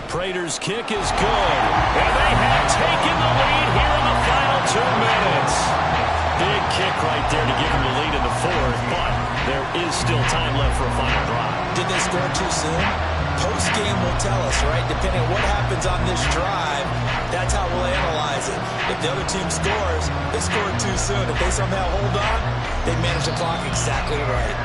Prater's kick is good. And they have taken the lead here in the final 2 minutes. Big kick right there to give them the lead in the fourth, but there is still time left for a final drive. Did they score too soon? Post-game will tell us, right? Depending on what happens on this drive, that's how we'll analyze it. If the other team scores, they scored too soon. If they somehow hold on, they manage the clock exactly right.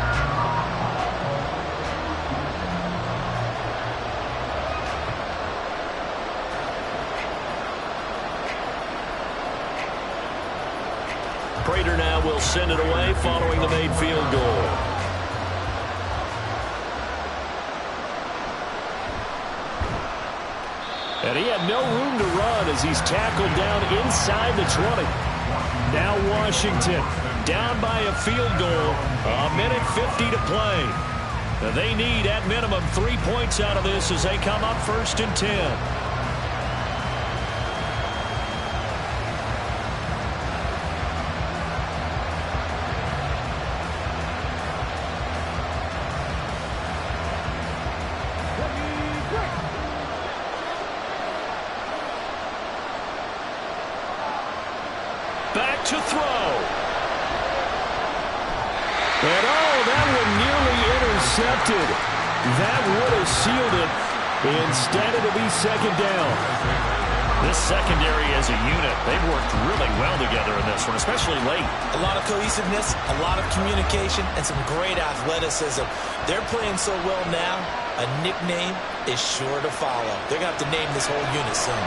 Prater now will send it away following the made field goal. And he had no room to run as he's tackled down inside the 20. Now Washington down by a field goal. 1:50 to play. They need at minimum 3 points out of this as they come up 1st and 10. Back to throw. And that one nearly intercepted. That would have sealed it. Instead, it'll be second down. This secondary as a unit, they've worked really well together in this one, especially late. A lot of cohesiveness, a lot of communication, and some great athleticism. They're playing so well now, a nickname is sure to follow. They're going to have to name this whole unit soon.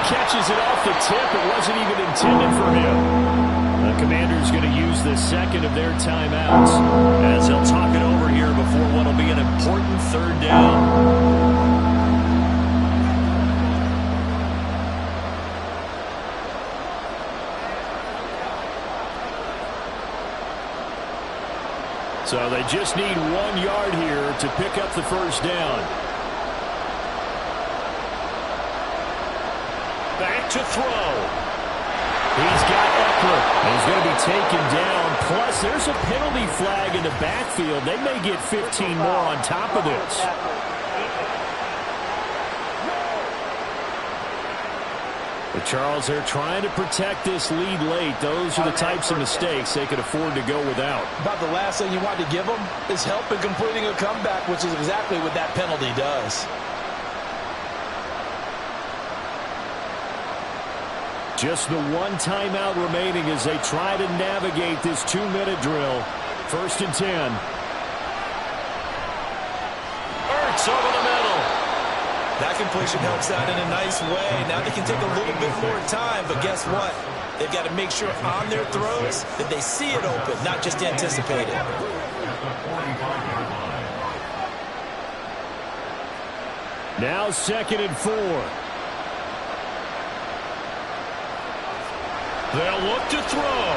Catches it off the tip. It wasn't even intended for him. The Commanders going to use the second of their timeouts as they'll talk it over here before what will be an important third down. So they just need 1 yard here to pick up the first down. Back to throw. He's got Eckler. He's going to be taken down. Plus, there's a penalty flag in the backfield. They may get 15 more on top of this. But Charles, they're trying to protect this lead late. Those are the types of mistakes they could afford to go without. About the last thing you want to give them is help in completing a comeback, which is exactly what that penalty does. Just the 1 timeout remaining as they try to navigate this 2-minute drill. 1st and 10. pass over the middle. That completion helps out in a nice way. Now they can take a little bit more time, but guess what? They've got to make sure on their throws that they see it open, not just anticipate it. Now 2nd and 4. They'll look to throw.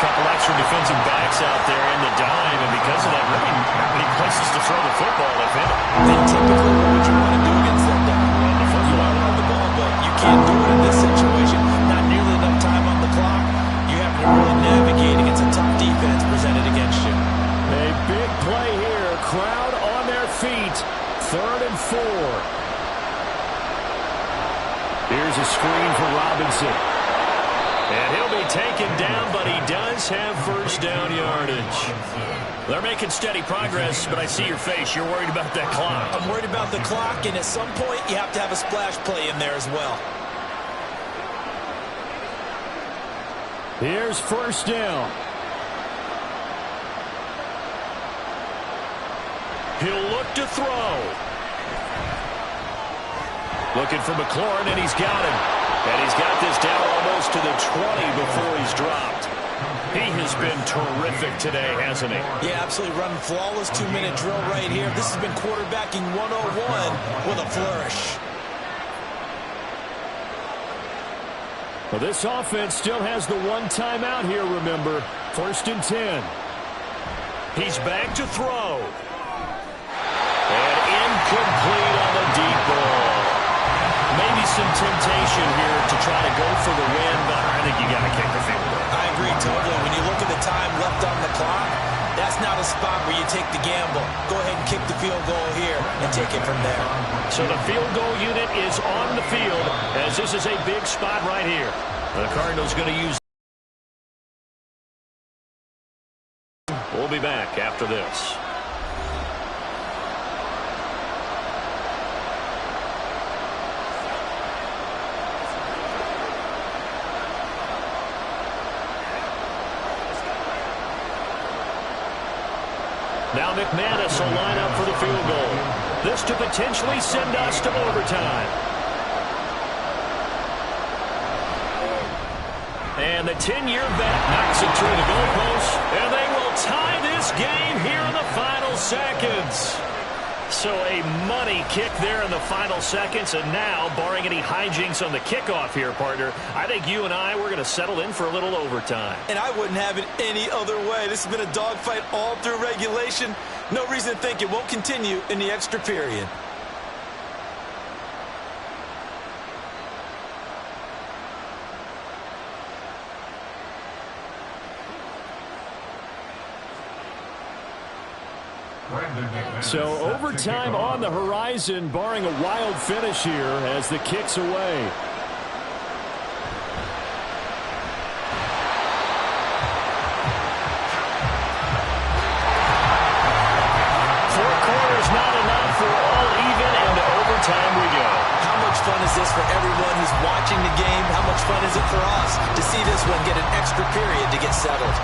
Couple extra defensive backs out there in the dime, and because of that, really not many places to throw the football, if any. And typically what you want to do against that dime, run the football, run the ball, but you can't do it in this situation. Not nearly enough time on the clock. You have to really navigate against a tough defense presented against you. A big play here. Crowd on their feet. 3rd and 4. Here's a screen for Robinson. And he'll be taken down, but he does have first down yardage. They're making steady progress, but I see your face. You're worried about that clock. I'm worried about the clock, and at some point, you have to have a splash play in there as well. Here's first down. He'll look to throw. Looking for McLaurin, and he's got him. And he's got this down almost to the 20 before he's dropped. He has been terrific today, hasn't he? Yeah, absolutely running flawless 2-minute drill right here. This has been quarterbacking 101 with a flourish. Well, this offense still has the one timeout here, remember. 1st and 10. He's back to throw. And incomplete on the deep ball. Maybe some temptation here to try to go for the win, but I think you got to kick the field goal. I agree totally. When you look at the time left on the clock, that's not a spot where you take the gamble. Go ahead and kick the field goal here and take it from there. So the field goal unit is on the field as this is a big spot right here. The Cardinals going to use. We'll be back after this. Now McManus will line up for the field goal. This to potentially send us to overtime. And the 10-year vet knocks it through the goalpost, and they will tie this game here in the final seconds. So a money kick there in the final seconds, and now, barring any hijinks on the kickoff here, partner, I think you and I, we're going to settle in for a little overtime. And I wouldn't have it any other way. This has been a dogfight all through regulation. No reason to think it won't continue in the extra period. So overtime on the horizon, barring a wild finish here as the kick's away. Four quarters not enough for all even, and to overtime we go. How much fun is this for everyone who's watching the game? How much fun is it for us to see this one get an extra period to get settled?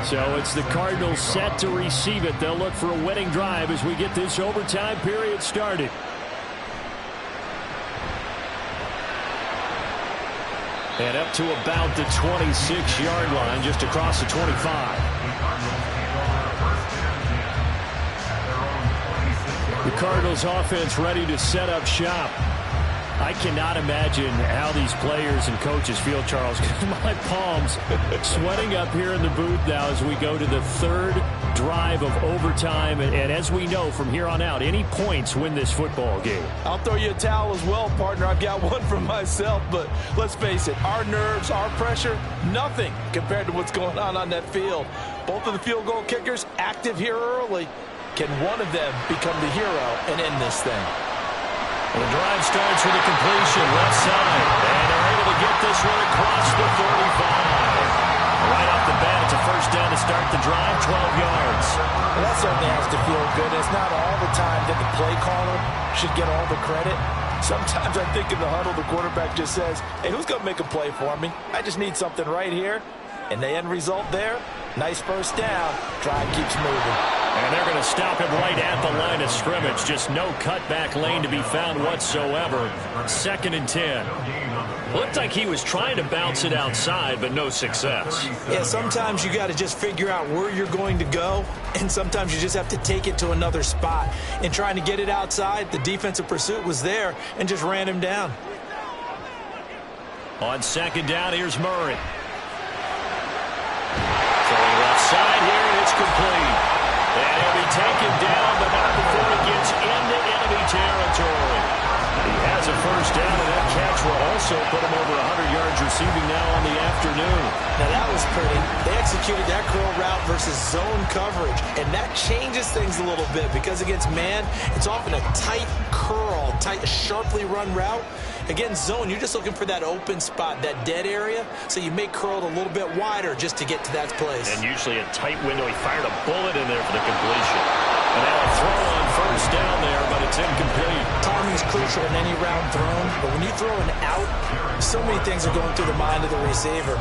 So it's the Cardinals set to receive it. They'll look for a winning drive as we get this overtime period started. And up to about the 26-yard line, just across the 25. The Cardinals offense ready to set up shop. I cannot imagine how these players and coaches feel, Charles, because my palms sweating up here in the booth now as we go to the third drive of overtime. And as we know from here on out, any points win this football game. I'll throw you a towel as well, partner. I've got one for myself, but let's face it, our nerves, our pressure, nothing compared to what's going on that field. Both of the field goal kickers active here early. Can one of them become the hero and end this thing? Well, the drive starts with a completion left side, and they're able to get this one across the 35. Right off the bat, it's a first down to start the drive, 12 yards. Well, that certainly has to feel good. It's not all the time that the play caller should get all the credit. Sometimes I think in the huddle, the quarterback just says, hey, who's going to make a play for me? I just need something right here. And the end result there, nice first down. Drive keeps moving. And they're going to stop him right at the line of scrimmage. Just no cutback lane to be found whatsoever. 2nd and 10. Looked like he was trying to bounce it outside, but no success. Yeah, sometimes you got to just figure out where you're going to go, and sometimes you just have to take it to another spot. In trying to get it outside, the defensive pursuit was there and just ran him down. On 2nd down, here's Murray. Throwing left side here, and it's complete. And he'll be taken down, but not before he gets into enemy territory. He has a first down, and that catch will also put him over 100 yards receiving now on the afternoon. Now that was pretty. They executed that curl route versus zone coverage, and that changes things a little bit because against man, it's often a tight curl, tight, sharply run route. Against zone, you're just looking for that open spot, that dead area, so you may curl it a little bit wider just to get to that place. And usually a tight window. He fired a bullet in there for the completion. And now a throw on first down there, but it's incomplete. Timing is crucial in any route thrown, but when you throw an out, so many things are going through the mind of the receiver.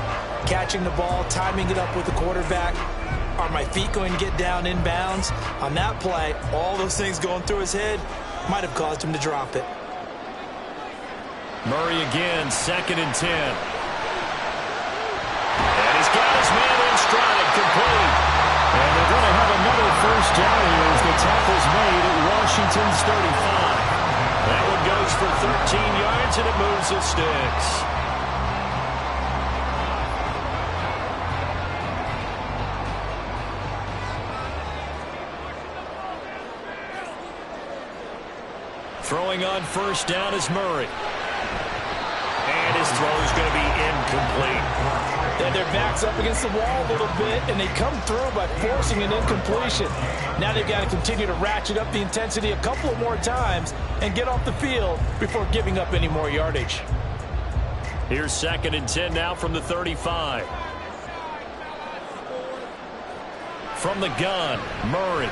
Catching the ball, timing it up with the quarterback. Are my feet going to get down inbounds? On that play, all those things going through his head might have caused him to drop it. Murray again, 2nd and 10. And he's got his man in stride, complete. And they're going to have another first down here as the tackle's made at Washington's 35. That one goes for 13 yards, and it moves the sticks. Throwing on first down is Murray. And his throw is going to be incomplete. And their back's up against the wall a little bit, and they come through by forcing an incompletion. Now they've got to continue to ratchet up the intensity a couple of more times and get off the field before giving up any more yardage. Here's 2nd and 10 now from the 35. From the gun, Murray.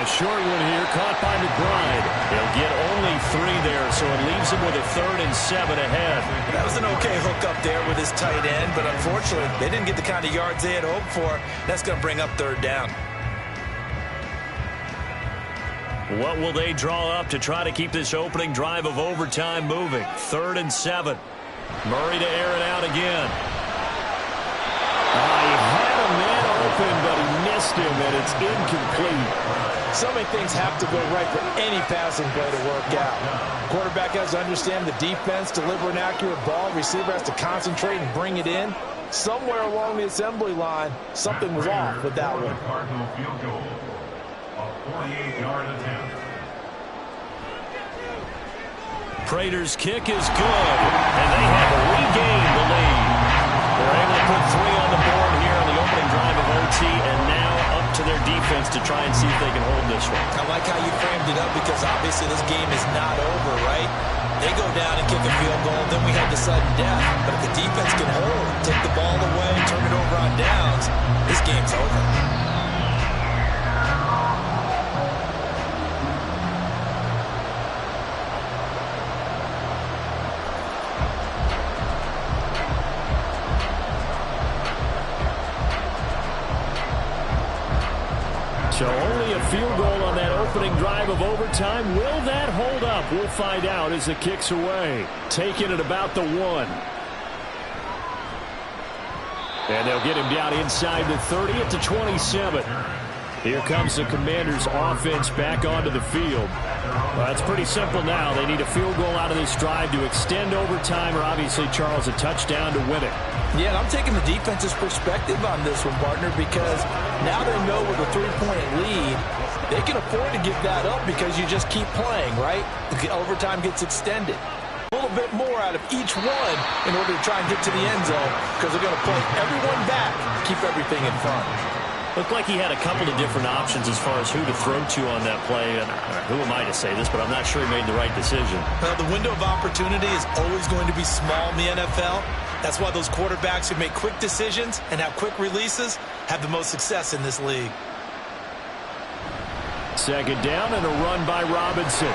Short one here, caught by McBride. They'll get only 3 there, so it leaves him with a 3rd and 7 ahead. That was an okay hook up there with his tight end, but unfortunately, they didn't get the kind of yards they had hoped for. That's going to bring up 3rd down. What will they draw up to try to keep this opening drive of overtime moving? 3rd and 7. Murray to air it out again. He had a man open, but he missed him, and it's incomplete. So many things have to go right for any passing play to work out. Quarterback has to understand the defense, deliver an accurate ball. Receiver has to concentrate and bring it in. Somewhere along the assembly line, something was off with that one. Cardinal field goal, a 48-yard attempt. Prater's kick is good, and they have regained the lead. They're able to put 3 on the board here on the opening drive of OT, and now up to their defense to try and see if they can hold this one. I like how you framed it up because obviously this game is not over, right? They go down and kick a field goal, then we have the sudden death. But if the defense can hold, take the ball away, turn it over on downs, this game's over. So only a field goal on that opening drive of overtime. Will that hold up? We'll find out as the kick's away. Taking it about the 1. And they'll get him down inside the 30 at the 27. Here comes the Commanders' offense back onto the field. Well, it's pretty simple now. They need a field goal out of this drive to extend overtime, or obviously, Charles, a touchdown to win it. Yeah, and I'm taking the defense's perspective on this one, partner, because now they know with a 3-point lead, they can afford to give that up because you just keep playing, right? The overtime gets extended. A little bit more out of each one in order to try and get to the end zone because they're going to play everyone back, keep everything in front. Looked like he had a couple of different options as far as who to throw to on that play. And who am I to say this, but I'm not sure he made the right decision. Well, the window of opportunity is always going to be small in the NFL. That's why those quarterbacks who make quick decisions and have quick releases have the most success in this league. Second down and a run by Robinson.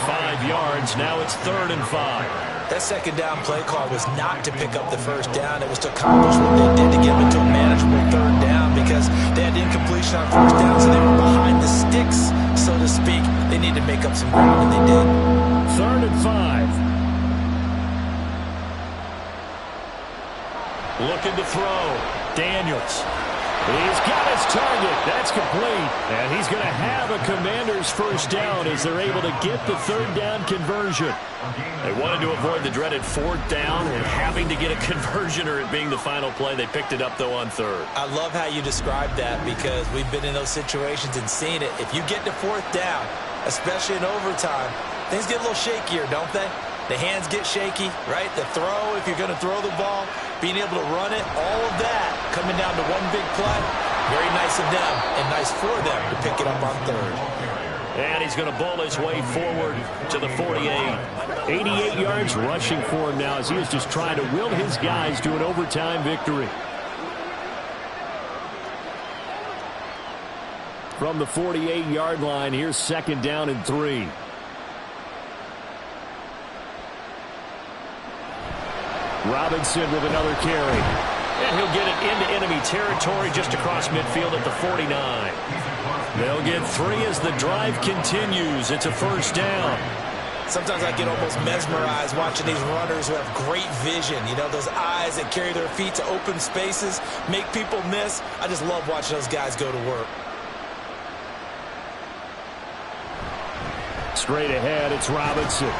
5 yards. Now it's 3rd and 5. That second down play call was not to pick up the first down. It was to accomplish what they did to get them into a manageable 3rd down because they had incompletion on first down, so they were behind the sticks, so to speak. They need to make up some ground, and they did. 3rd and 5. Looking to throw. Daniels. He's got his target. That's complete. And he's going to have a Commander's first down as they're able to get the 3rd down conversion. They wanted to avoid the dreaded 4th down and having to get a conversion or it being the final play. They picked it up, though, on 3rd. I love how you described that because we've been in those situations and seen it. If you get to 4th down, especially in overtime, things get a little shakier, don't they? The hands get shaky, right? The throw, if you're going to throw the ball, being able to run it, all of that coming down to one big play. Very nice of them and nice for them to pick it up on 3rd. And he's going to bowl his way forward to the 48. 88 yards rushing for him now as he is just trying to will his guys to an overtime victory. From the 48-yard line, here's 2nd down and 3. Robinson with another carry. And he'll get it into enemy territory just across midfield at the 49. They'll get 3 as the drive continues. It's a first down. Sometimes I get almost mesmerized watching these runners who have great vision. You know, those eyes that carry their feet to open spaces, make people miss. I just love watching those guys go to work. Straight ahead, it's Robinson.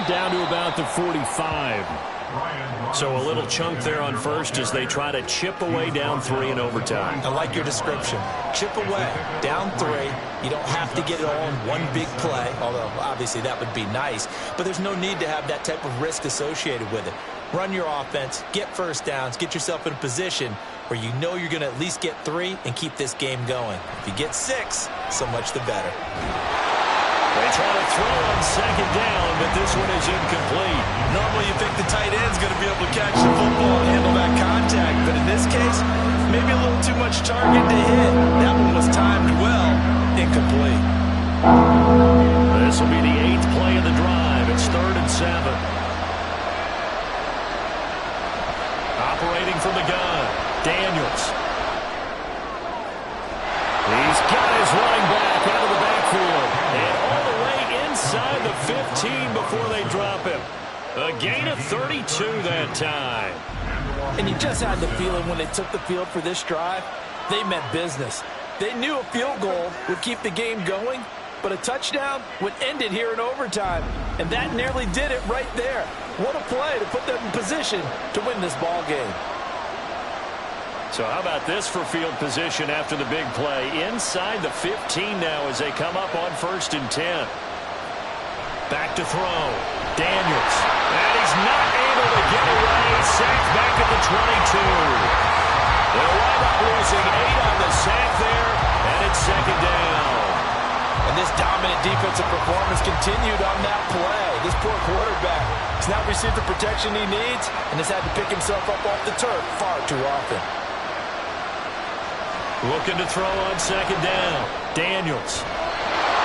Down to about the 45. So a little chunk there on first as they try to chip away down 3 in overtime. I like your description. Chip away, down 3. You don't have to get it all in one big play, although obviously that would be nice. But there's no need to have that type of risk associated with it. Run your offense, get first downs, get yourself in a position where you know you're going to at least get 3 and keep this game going. If you get 6, so much the better. They try to throw on 2nd down, but this one is incomplete. Normally you think the tight end's going to be able to catch the football and handle that contact, but in this case, maybe a little too much target to hit. That one was timed well, incomplete. This will be the 8th play of the drive. It's 3rd and 7. Operating from the gun, Daniels. He's got his running back out of the backfield. And all the way inside the 15 before they drop him. A gain of 32 that time. And you just had the feeling when they took the field for this drive, they meant business. They knew a field goal would keep the game going, but a touchdown would end it here in overtime. And that nearly did it right there. What a play to put them in position to win this ball game. So how about this for field position after the big play? Inside the 15 now as they come up on 1st and 10. Back to throw. Daniels. And he's not able to get away. Sacked back at the 22. They'll wind up losing 8 on the sack there, and it's 2nd down. And this dominant defensive performance continued on that play. This poor quarterback has not received the protection he needs and has had to pick himself up off the turf far too often. Looking to throw on 2nd down. Daniels.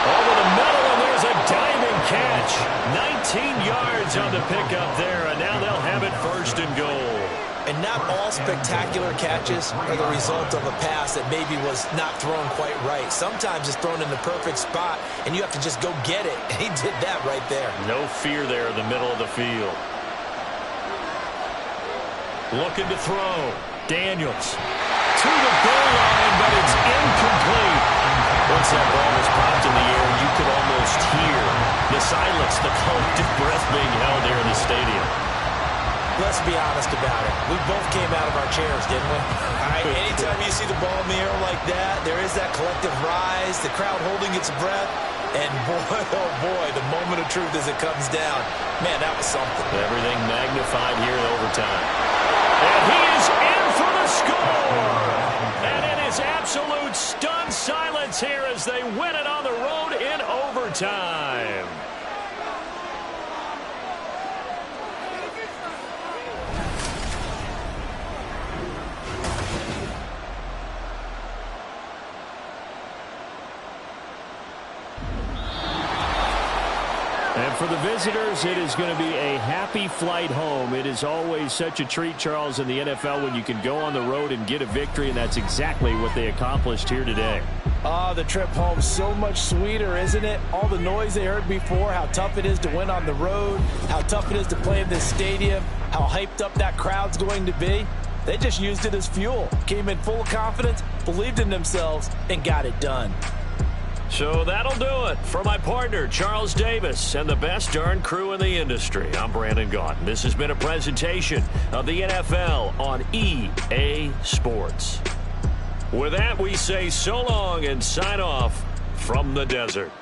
Over the middle, and there's a diving catch. 19 yards on the pickup there, and now they'll have it 1st and goal. And not all spectacular catches are the result of a pass that maybe was not thrown quite right. Sometimes it's thrown in the perfect spot, and you have to just go get it. And he did that right there. No fear there in the middle of the field. Looking to throw. Daniels. to the goal line, but it's incomplete. Once that ball was popped in the air, you could almost hear the silence, the collective breath being held here in the stadium. Let's be honest about it. We both came out of our chairs, didn't we? Anytime you see the ball in the air like that, there is that collective rise, the crowd holding its breath, and boy, oh boy, the moment of truth as it comes down. Man, that was something. Everything magnified here in overtime. And he is in for the score! And it is absolute stunned silence here as they win it on the road in overtime. And for the visitors, it is going to be a happy flight home. It is always such a treat, Charles, in the NFL when you can go on the road and get a victory, and that's exactly what they accomplished here today. The trip home so much sweeter, isn't it? All the noise they heard before, how tough it is to win on the road, how tough it is to play in this stadium, how hyped up that crowd's going to be. They just used it as fuel, came in full of confidence, believed in themselves, and got it done. So that'll do it for my partner, Charles Davis, and the best darn crew in the industry. I'm Brandon Gaudin. This has been a presentation of the NFL on EA Sports. With that, we say so long and sign off from the desert.